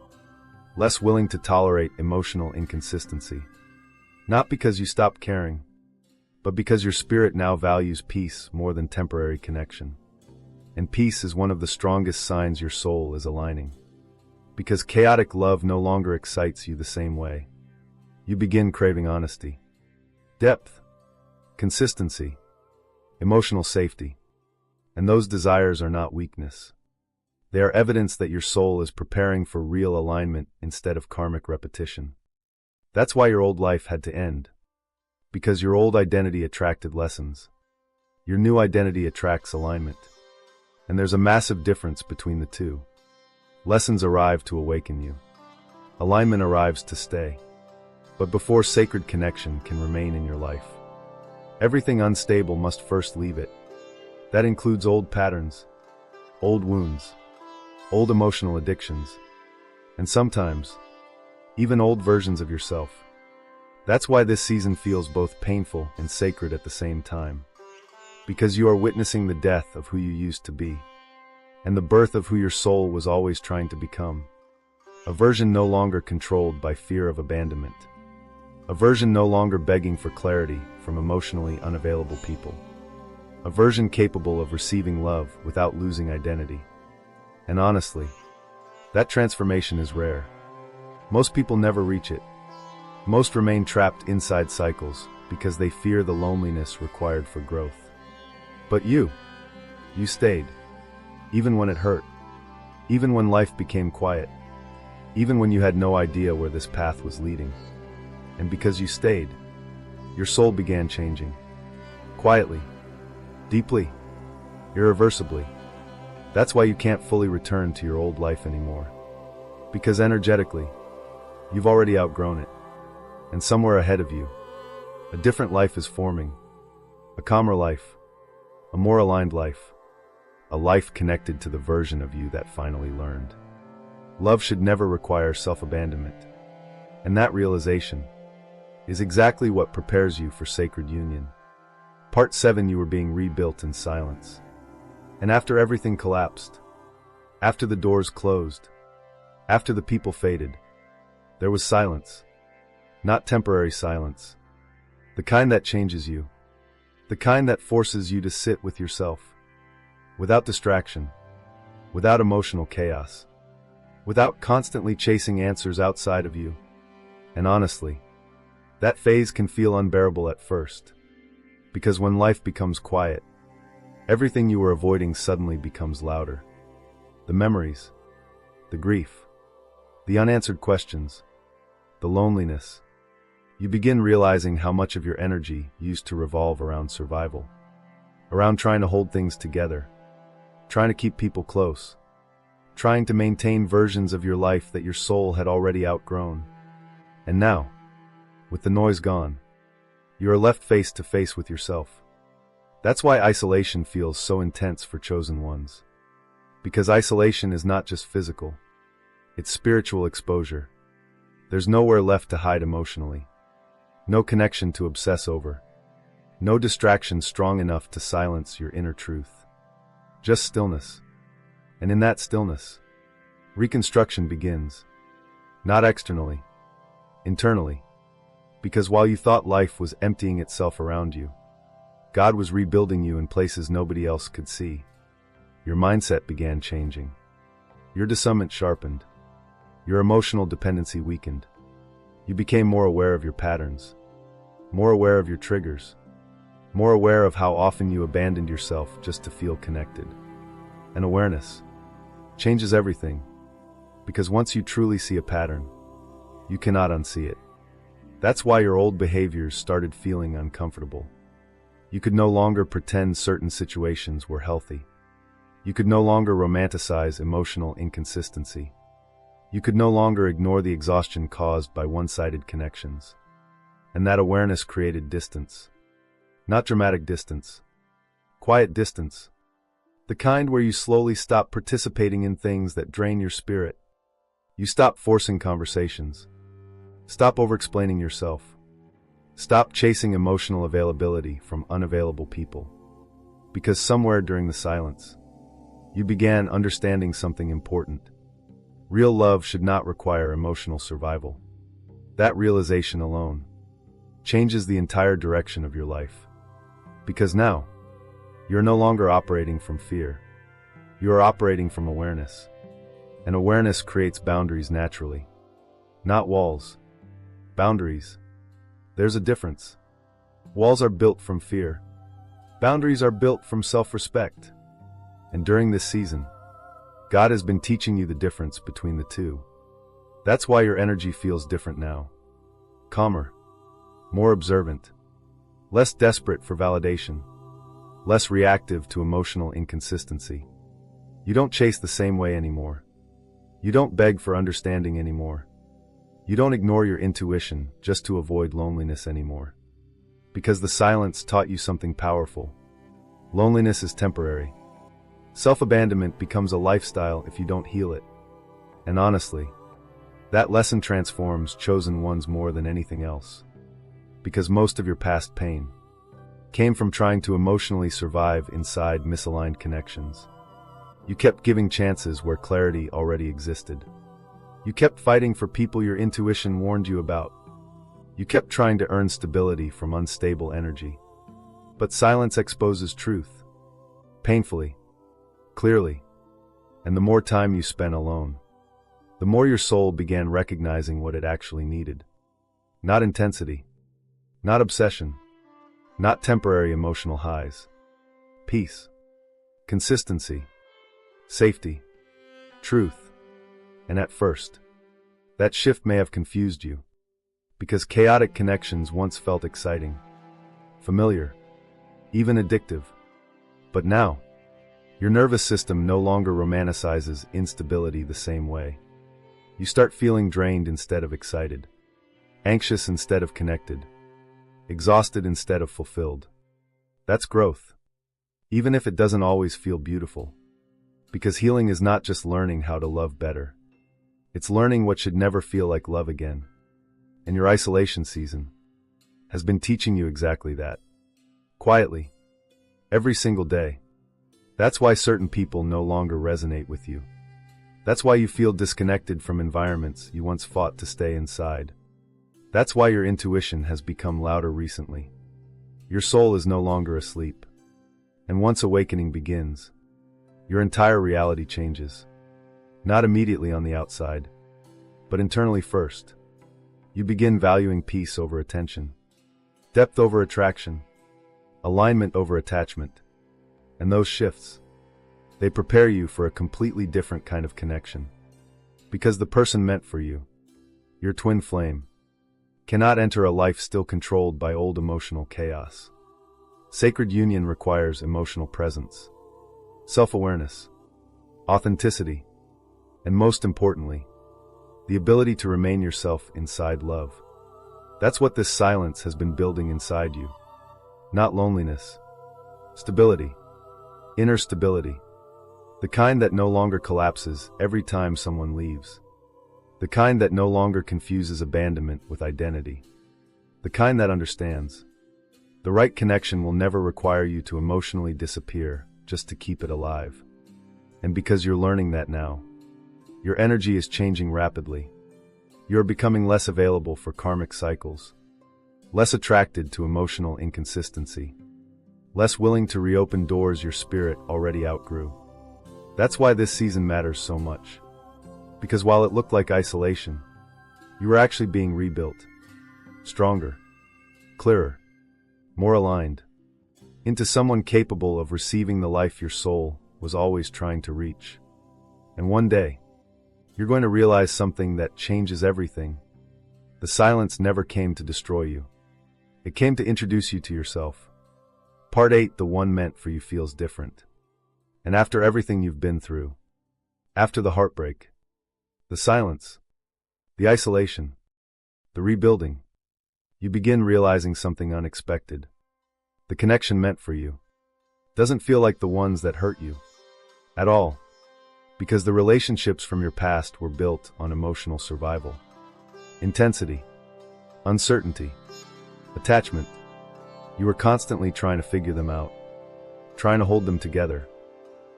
less willing to tolerate emotional inconsistency. Not because you stopped caring, but because your spirit now values peace more than temporary connection. And peace is one of the strongest signs your soul is aligning. Because chaotic love no longer excites you the same way. You begin craving honesty, depth, consistency, emotional safety. And those desires are not weakness. They are evidence that your soul is preparing for real alignment instead of karmic repetition. That's why your old life had to end. Because your old identity attracted lessons. Your new identity attracts alignment. And there's a massive difference between the two. Lessons arrive to awaken you. Alignment arrives to stay. But before sacred connection can remain in your life, everything unstable must first leave it. That includes old patterns, old wounds, old emotional addictions, and sometimes, even old versions of yourself. That's why this season feels both painful and sacred at the same time. Because you are witnessing the death of who you used to be, and the birth of who your soul was always trying to become. A version no longer controlled by fear of abandonment. A version no longer begging for clarity from emotionally unavailable people. A version capable of receiving love without losing identity. And honestly, that transformation is rare. Most people never reach it. Most remain trapped inside cycles because they fear the loneliness required for growth. But you stayed. Even when it hurt. Even when life became quiet. Even when you had no idea where this path was leading. And because you stayed, your soul began changing. Quietly. Deeply. Irreversibly. That's why you can't fully return to your old life anymore. Because energetically, you've already outgrown it. And somewhere ahead of you, a different life is forming. A calmer life. A more aligned life. A life connected to the version of you that finally learned. Love should never require self-abandonment. And that realization is exactly what prepares you for sacred union. Part 7, you were being rebuilt in silence. And after everything collapsed, after the doors closed, after the people faded, there was silence. Not temporary silence. The kind that changes you. The kind that forces you to sit with yourself. Without distraction. Without emotional chaos. Without constantly chasing answers outside of you. And honestly, that phase can feel unbearable at first. Because when life becomes quiet, everything you were avoiding suddenly becomes louder. The memories, the grief, the unanswered questions, the loneliness. You begin realizing how much of your energy used to revolve around survival. Around trying to hold things together. Trying to keep people close. Trying to maintain versions of your life that your soul had already outgrown. And now, with the noise gone, you are left face to face with yourself. That's why isolation feels so intense for chosen ones. Because isolation is not just physical. It's spiritual exposure. There's nowhere left to hide emotionally. No connection to obsess over. No distraction strong enough to silence your inner truth. Just stillness. And in that stillness, reconstruction begins. Not externally. Internally. Because while you thought life was emptying itself around you, God was rebuilding you in places nobody else could see. Your mindset began changing. Your discernment sharpened. Your emotional dependency weakened. You became more aware of your patterns. More aware of your triggers. More aware of how often you abandoned yourself just to feel connected. And awareness changes everything. Because once you truly see a pattern, you cannot unsee it. That's why your old behaviors started feeling uncomfortable. You could no longer pretend certain situations were healthy. You could no longer romanticize emotional inconsistency. You could no longer ignore the exhaustion caused by one-sided connections. And that awareness created distance. Not dramatic distance. Quiet distance. The kind where you slowly stop participating in things that drain your spirit. You stop forcing conversations. Stop over-explaining yourself. Stop chasing emotional availability from unavailable people. Because somewhere during the silence, you began understanding something important. Real love should not require emotional survival. That realization alone changes the entire direction of your life. Because now, you're no longer operating from fear. You are operating from awareness. And awareness creates boundaries naturally. Not walls. Boundaries. There's a difference. Walls are built from fear. Boundaries are built from self-respect. And during this season, God has been teaching you the difference between the two. That's why your energy feels different now. Calmer, more observant, less desperate for validation, less reactive to emotional inconsistency. You don't chase the same way anymore. You don't beg for understanding anymore. You don't ignore your intuition just to avoid loneliness anymore. Because the silence taught you something powerful. Loneliness is temporary. Self-abandonment becomes a lifestyle if you don't heal it. And honestly, that lesson transforms chosen ones more than anything else. Because most of your past pain came from trying to emotionally survive inside misaligned connections. You kept giving chances where clarity already existed. You kept fighting for people your intuition warned you about. You kept trying to earn stability from unstable energy. But silence exposes truth. Painfully. Clearly. And the more time you spent alone, the more your soul began recognizing what it actually needed. Not intensity. Not obsession. Not temporary emotional highs. Peace. Consistency. Safety. Truth. And at first, that shift may have confused you. Because chaotic connections once felt exciting, familiar, even addictive. But now, your nervous system no longer romanticizes instability the same way. You start feeling drained instead of excited, anxious instead of connected, exhausted instead of fulfilled. That's growth, even if it doesn't always feel beautiful. Because healing is not just learning how to love better. It's learning what should never feel like love again. And your isolation season has been teaching you exactly that. Quietly. Every single day. That's why certain people no longer resonate with you. That's why you feel disconnected from environments you once fought to stay inside. That's why your intuition has become louder recently. Your soul is no longer asleep. And once awakening begins, your entire reality changes. Not immediately on the outside, but internally first. You begin valuing peace over attention, depth over attraction, alignment over attachment. And those shifts, they prepare you for a completely different kind of connection. Because the person meant for you, your twin flame, cannot enter a life still controlled by old emotional chaos. Sacred union requires emotional presence, self-awareness, authenticity, and most importantly, the ability to remain yourself inside love. That's what this silence has been building inside you. Not loneliness. Stability. Inner stability. The kind that no longer collapses every time someone leaves. The kind that no longer confuses abandonment with identity. The kind that understands. The right connection will never require you to emotionally disappear just to keep it alive. And because you're learning that now, your energy is changing rapidly. You're becoming less available for karmic cycles, less attracted to emotional inconsistency, less willing to reopen doors your spirit already outgrew. That's why this season matters so much. Because while it looked like isolation, you were actually being rebuilt. Stronger, clearer, more aligned, into someone capable of receiving the life your soul was always trying to reach. And one day, you're going to realize something that changes everything. The silence never came to destroy you. It came to introduce you to yourself. Part 8, the one meant for you feels different. And after everything you've been through, after the heartbreak, the silence, the isolation, the rebuilding, you begin realizing something unexpected. The connection meant for you doesn't feel like the ones that hurt you at all. Because the relationships from your past were built on emotional survival. Intensity, uncertainty, attachment. You were constantly trying to figure them out, trying to hold them together,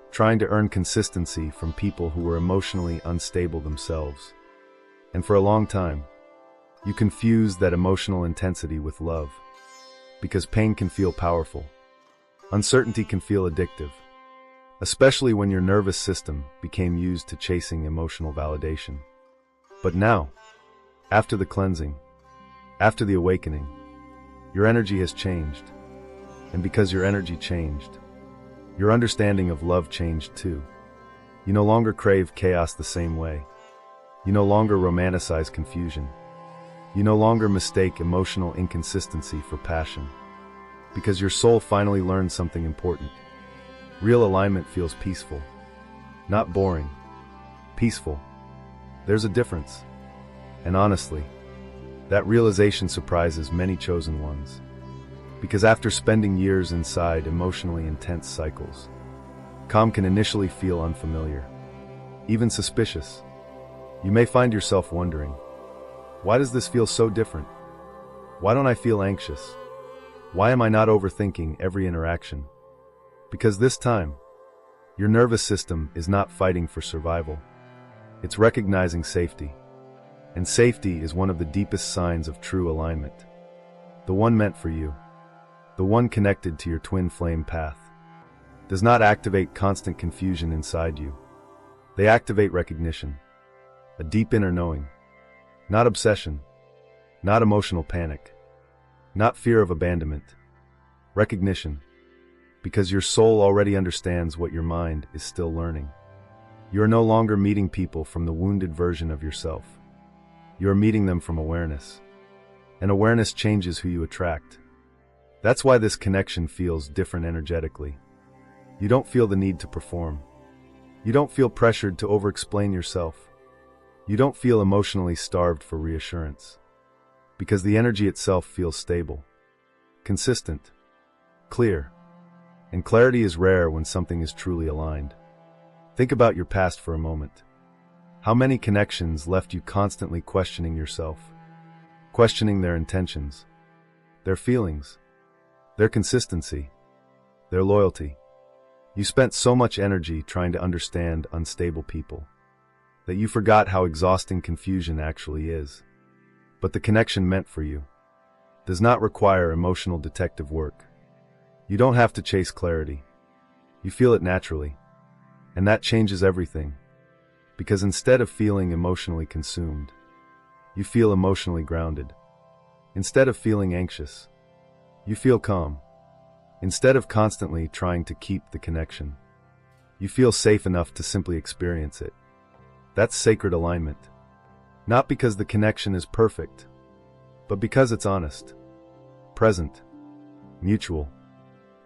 trying to earn consistency from people who were emotionally unstable themselves. And for a long time, you confused that emotional intensity with love. Because pain can feel powerful. Uncertainty can feel addictive. Especially when your nervous system became used to chasing emotional validation. But now, after the cleansing, after the awakening, your energy has changed. And because your energy changed, your understanding of love changed too. You no longer crave chaos the same way. You no longer romanticize confusion. You no longer mistake emotional inconsistency for passion. Because your soul finally learned something important. Real alignment feels peaceful. Not boring. Peaceful. There's a difference. And honestly, that realization surprises many chosen ones. Because after spending years inside emotionally intense cycles, calm can initially feel unfamiliar, even suspicious. You may find yourself wondering, why does this feel so different? Why don't I feel anxious? Why am I not overthinking every interaction? Because this time, your nervous system is not fighting for survival. It's recognizing safety. And safety is one of the deepest signs of true alignment. The one meant for you, the one connected to your twin flame path, does not activate constant confusion inside you. They activate recognition, a deep inner knowing, not obsession, not emotional panic, not fear of abandonment. Recognition, because your soul already understands what your mind is still learning. You are no longer meeting people from the wounded version of yourself. You are meeting them from awareness. And awareness changes who you attract. That's why this connection feels different energetically. You don't feel the need to perform. You don't feel pressured to over-explain yourself. You don't feel emotionally starved for reassurance. Because the energy itself feels stable, consistent, clear. And clarity is rare when something is truly aligned. Think about your past for a moment. How many connections left you constantly questioning yourself, questioning their intentions, their feelings, their consistency, their loyalty? You spent so much energy trying to understand unstable people that you forgot how exhausting confusion actually is. But the connection meant for you does not require emotional detective work. You don't have to chase clarity. You feel it naturally. And that changes everything. Because instead of feeling emotionally consumed, you feel emotionally grounded. Instead of feeling anxious, you feel calm. Instead of constantly trying to keep the connection, you feel safe enough to simply experience it. That's sacred alignment. Not because the connection is perfect, but because it's honest, present, mutual,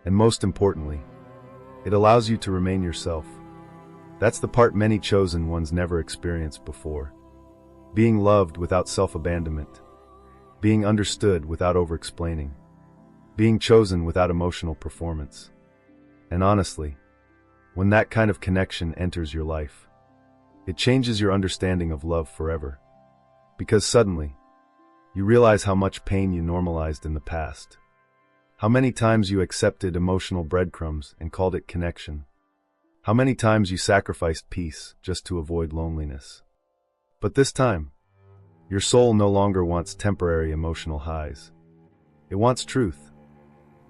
and most importantly, it allows you to remain yourself. That's the part many chosen ones never experienced before. Being loved without self-abandonment. Being understood without over-explaining. Being chosen without emotional performance. And honestly, when that kind of connection enters your life, it changes your understanding of love forever. Because suddenly, you realize how much pain you normalized in the past. How many times you accepted emotional breadcrumbs and called it connection. How many times you sacrificed peace just to avoid loneliness. But this time, your soul no longer wants temporary emotional highs. It wants truth,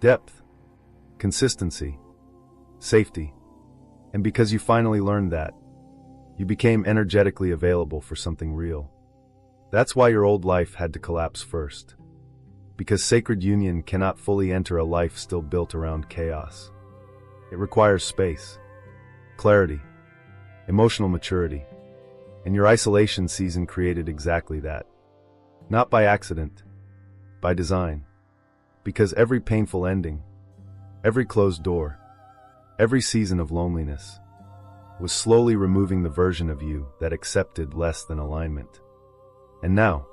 depth, consistency, safety. And because you finally learned that, you became energetically available for something real. That's why your old life had to collapse first. Because sacred union cannot fully enter a life still built around chaos. It requires space, clarity, emotional maturity. And your isolation season created exactly that. Not by accident, by design. Because every painful ending, every closed door, every season of loneliness was slowly removing the version of you that accepted less than alignment. And now,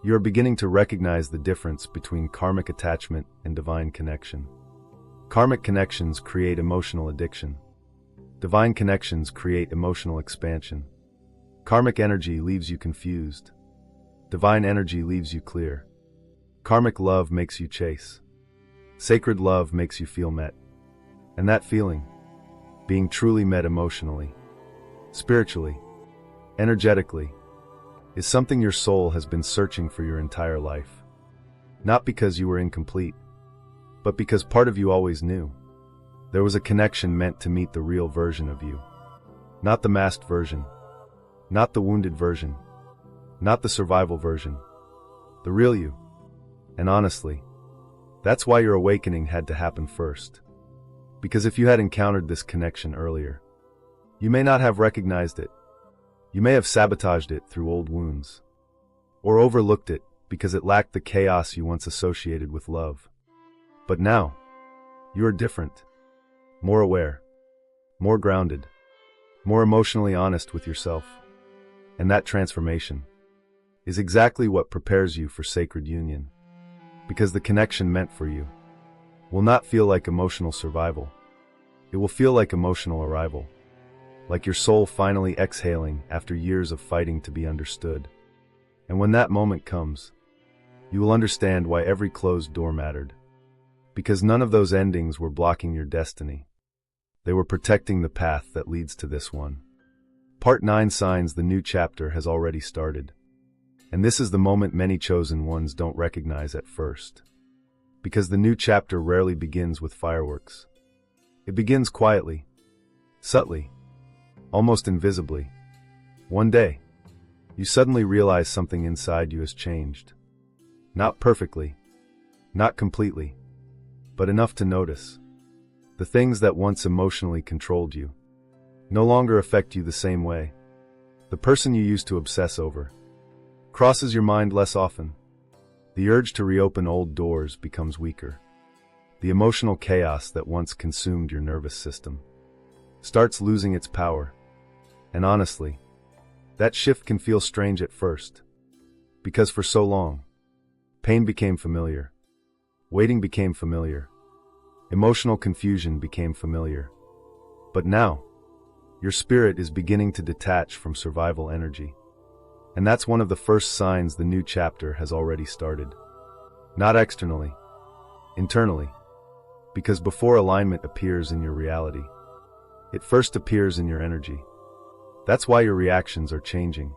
you are beginning to recognize the difference between karmic attachment and divine connection. Karmic connections create emotional addiction. Divine connections create emotional expansion. Karmic energy leaves you confused. Divine energy leaves you clear. Karmic love makes you chase. Sacred love makes you feel met. And that feeling, being truly met emotionally, spiritually, energetically, is something your soul has been searching for your entire life. Not because you were incomplete, but because part of you always knew. There was a connection meant to meet the real version of you. Not the masked version. Not the wounded version. Not the survival version. The real you. And honestly, that's why your awakening had to happen first. Because if you had encountered this connection earlier, You may not have recognized it. You may have sabotaged it through old wounds, or overlooked it because it lacked the chaos you once associated with love. But now, you are different, more aware, more grounded, more emotionally honest with yourself. And that transformation is exactly what prepares you for sacred union. Because the connection meant for you will not feel like emotional survival. It will feel like emotional arrival. Like your soul finally exhaling after years of fighting to be understood. And when that moment comes, you will understand why every closed door mattered. Because none of those endings were blocking your destiny. They were protecting the path that leads to this one. Part 9 signs the new chapter has already started. And this is the moment many chosen ones don't recognize at first. Because the new chapter rarely begins with fireworks. It begins quietly, subtly, almost invisibly. One day, you suddenly realize something inside you has changed. Not perfectly, not completely, but enough to notice. The things that once emotionally controlled you no longer affect you the same way. The person you used to obsess over crosses your mind less often. The urge to reopen old doors becomes weaker. The emotional chaos that once consumed your nervous system starts losing its power. And honestly, that shift can feel strange at first. Because for so long, pain became familiar. Waiting became familiar. Emotional confusion became familiar. But now, your spirit is beginning to detach from survival energy. And that's one of the first signs the new chapter has already started. Not externally, internally. Because before alignment appears in your reality, it first appears in your energy. That's why your reactions are changing.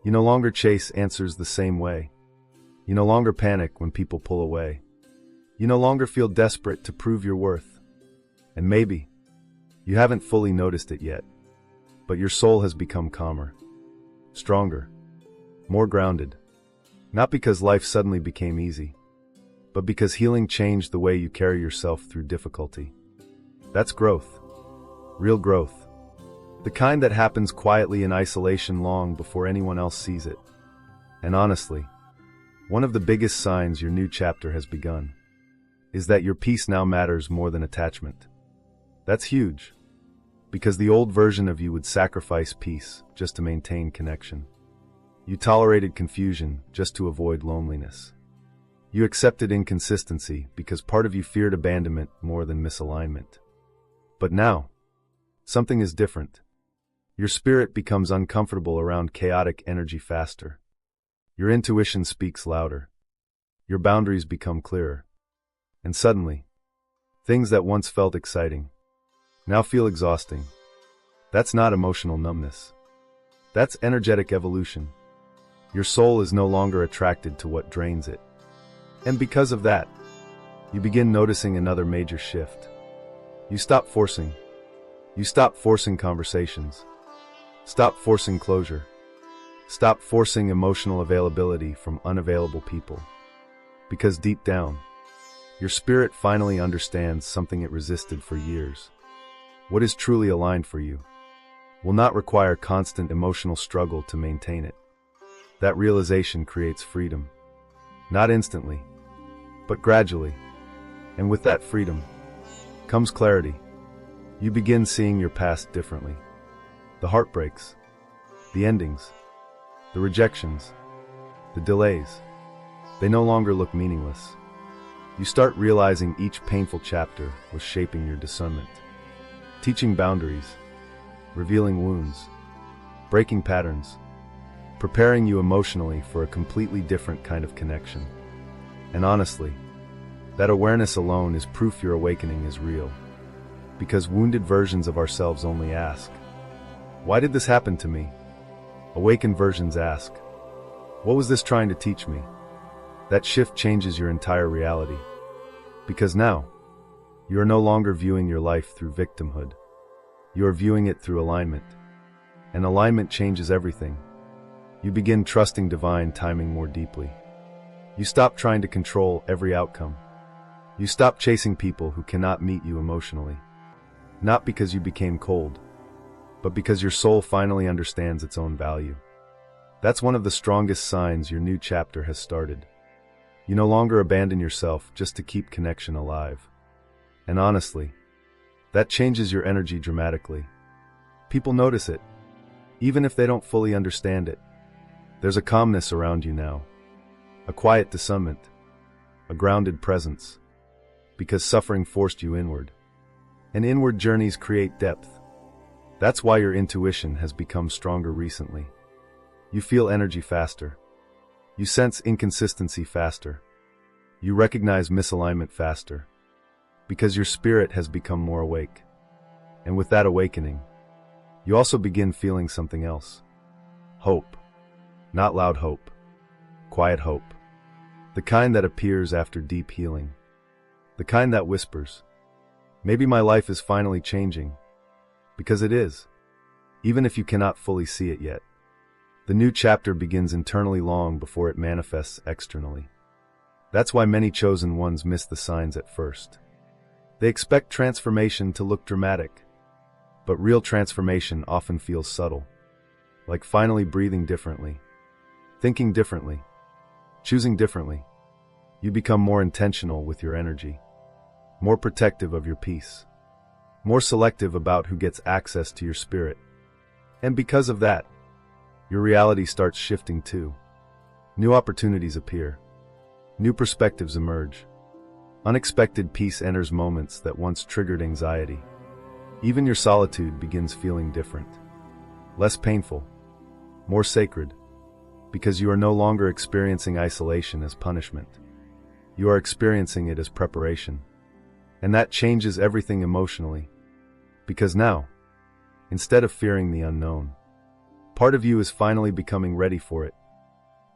You no longer chase answers the same way. You no longer panic when people pull away. You no longer feel desperate to prove your worth. And maybe, you haven't fully noticed it yet, but your soul has become calmer, stronger, more grounded. Not because life suddenly became easy, but because healing changed the way you carry yourself through difficulty. That's growth. Real growth. The kind that happens quietly in isolation long before anyone else sees it. And honestly, one of the biggest signs your new chapter has begun is that your peace now matters more than attachment. That's huge, because the old version of you would sacrifice peace just to maintain connection. You tolerated confusion just to avoid loneliness. You accepted inconsistency because part of you feared abandonment more than misalignment. But now, something is different. Your spirit becomes uncomfortable around chaotic energy faster. Your intuition speaks louder. Your boundaries become clearer. And suddenly, things that once felt exciting now feel exhausting. That's not emotional numbness. That's energetic evolution. Your soul is no longer attracted to what drains it. And because of that, you begin noticing another major shift. You stop forcing. You stop forcing conversations. Stop forcing closure. Stop forcing emotional availability from unavailable people. Because deep down, your spirit finally understands something it resisted for years. What is truly aligned for you will not require constant emotional struggle to maintain it. That realization creates freedom. Not instantly, but gradually. And with that freedom comes clarity. You begin seeing your past differently. The heartbreaks, the endings, the rejections, the delays, they no longer look meaningless. You start realizing each painful chapter was shaping your discernment, teaching boundaries, revealing wounds, breaking patterns, preparing you emotionally for a completely different kind of connection. And honestly, that awareness alone is proof your awakening is real. Because wounded versions of ourselves only ask, "Why did this happen to me?" Awakened versions ask, "What was this trying to teach me?" That shift changes your entire reality. Because now, you are no longer viewing your life through victimhood. You are viewing it through alignment. And alignment changes everything. You begin trusting divine timing more deeply. You stop trying to control every outcome. You stop chasing people who cannot meet you emotionally. Not because you became cold, but because your soul finally understands its own value. That's one of the strongest signs your new chapter has started. You no longer abandon yourself just to keep connection alive. And honestly, that changes your energy dramatically. People notice it, even if they don't fully understand it. There's a calmness around you now, a quiet discernment, a grounded presence, because suffering forced you inward. And inward journeys create depth. That's why your intuition has become stronger recently. You feel energy faster. You sense inconsistency faster. You recognize misalignment faster, because your spirit has become more awake. And with that awakening, you also begin feeling something else. Hope. Not loud hope. Quiet hope. The kind that appears after deep healing. The kind that whispers, maybe my life is finally changing. Because it is, even if you cannot fully see it yet. The new chapter begins internally long before it manifests externally. That's why many chosen ones miss the signs at first. They expect transformation to look dramatic, but real transformation often feels subtle, like finally breathing differently, thinking differently, choosing differently. You become more intentional with your energy, more protective of your peace, more selective about who gets access to your spirit. And because of that, your reality starts shifting too. New opportunities appear. New perspectives emerge. Unexpected peace enters moments that once triggered anxiety. Even your solitude begins feeling different. Less painful. More sacred. Because you are no longer experiencing isolation as punishment. You are experiencing it as preparation. And that changes everything emotionally. Because now, instead of fearing the unknown, part of you is finally becoming ready for it.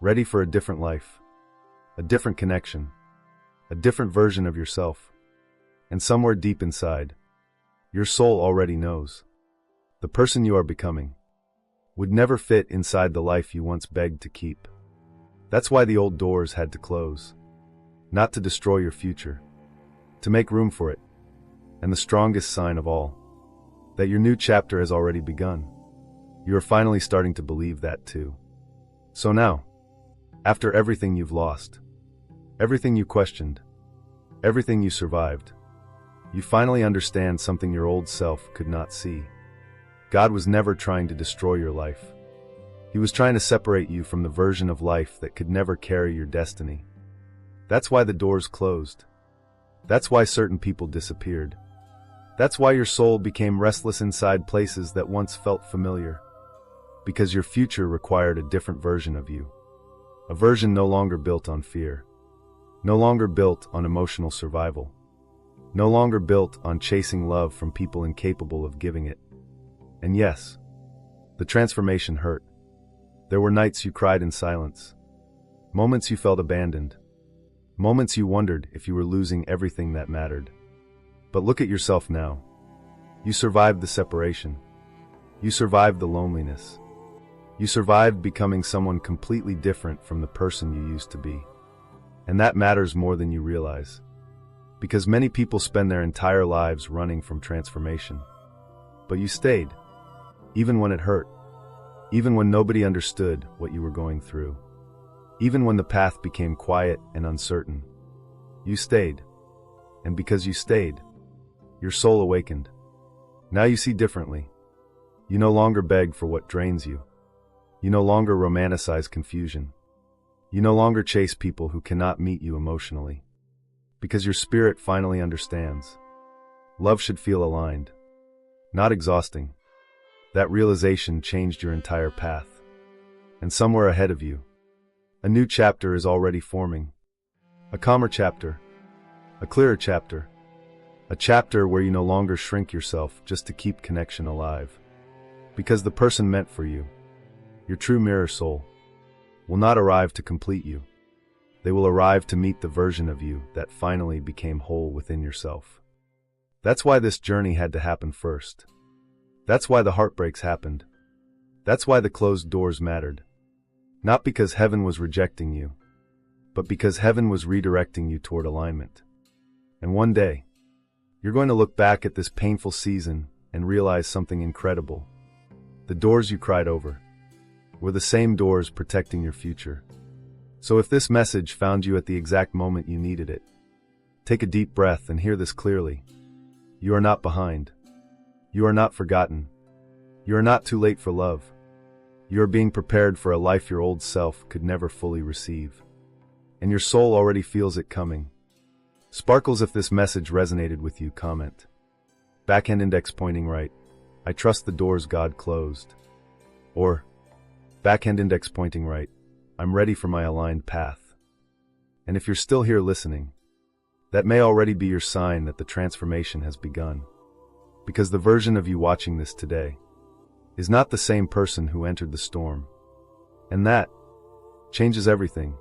Ready for a different life. A different connection. A different version of yourself. And somewhere deep inside, your soul already knows. The person you are becoming would never fit inside the life you once begged to keep. That's why the old doors had to close. Not to destroy your future, to make room for it. And the strongest sign of all, that your new chapter has already begun. You are finally starting to believe that too. So now, after everything you've lost, everything you questioned, everything you survived, you finally understand something your old self could not see. God was never trying to destroy your life. He was trying to separate you from the version of life that could never carry your destiny. That's why the doors closed. That's why certain people disappeared. That's why your soul became restless inside places that once felt familiar. Because your future required a different version of you. A version no longer built on fear. No longer built on emotional survival. No longer built on chasing love from people incapable of giving it. And yes, the transformation hurt. There were nights you cried in silence. Moments you felt abandoned. Moments you wondered if you were losing everything that mattered. But look at yourself now. You survived the separation. You survived the loneliness. You survived becoming someone completely different from the person you used to be. And that matters more than you realize. Because many people spend their entire lives running from transformation. But you stayed. Even when it hurt. Even when nobody understood what you were going through. Even when the path became quiet and uncertain. You stayed. And because you stayed, your soul awakened. Now you see differently. You no longer beg for what drains you. You no longer romanticize confusion. You no longer chase people who cannot meet you emotionally. Because your spirit finally understands. Love should feel aligned, not exhausting. That realization changed your entire path. And somewhere ahead of you, a new chapter is already forming. A calmer chapter. A clearer chapter. A chapter where you no longer shrink yourself just to keep connection alive. Because the person meant for you, your true mirror soul, will not arrive to complete you. They will arrive to meet the version of you that finally became whole within yourself. That's why this journey had to happen first. That's why the heartbreaks happened. That's why the closed doors mattered. Not because heaven was rejecting you, but because heaven was redirecting you toward alignment. And one day, you're going to look back at this painful season and realize something incredible. The doors you cried over were the same doors protecting your future. So if this message found you at the exact moment you needed it, take a deep breath and hear this clearly. You are not behind. You are not forgotten. You are not too late for love. You are being prepared for a life your old self could never fully receive. And your soul already feels it coming. Sparkles, if this message resonated with you, comment. Backhand index pointing right. I trust the doors God closed. Or, backhand index pointing right. I'm ready for my aligned path. And if you're still here listening, that may already be your sign that the transformation has begun. Because the version of you watching this today is not the same person who entered the storm. And that changes everything.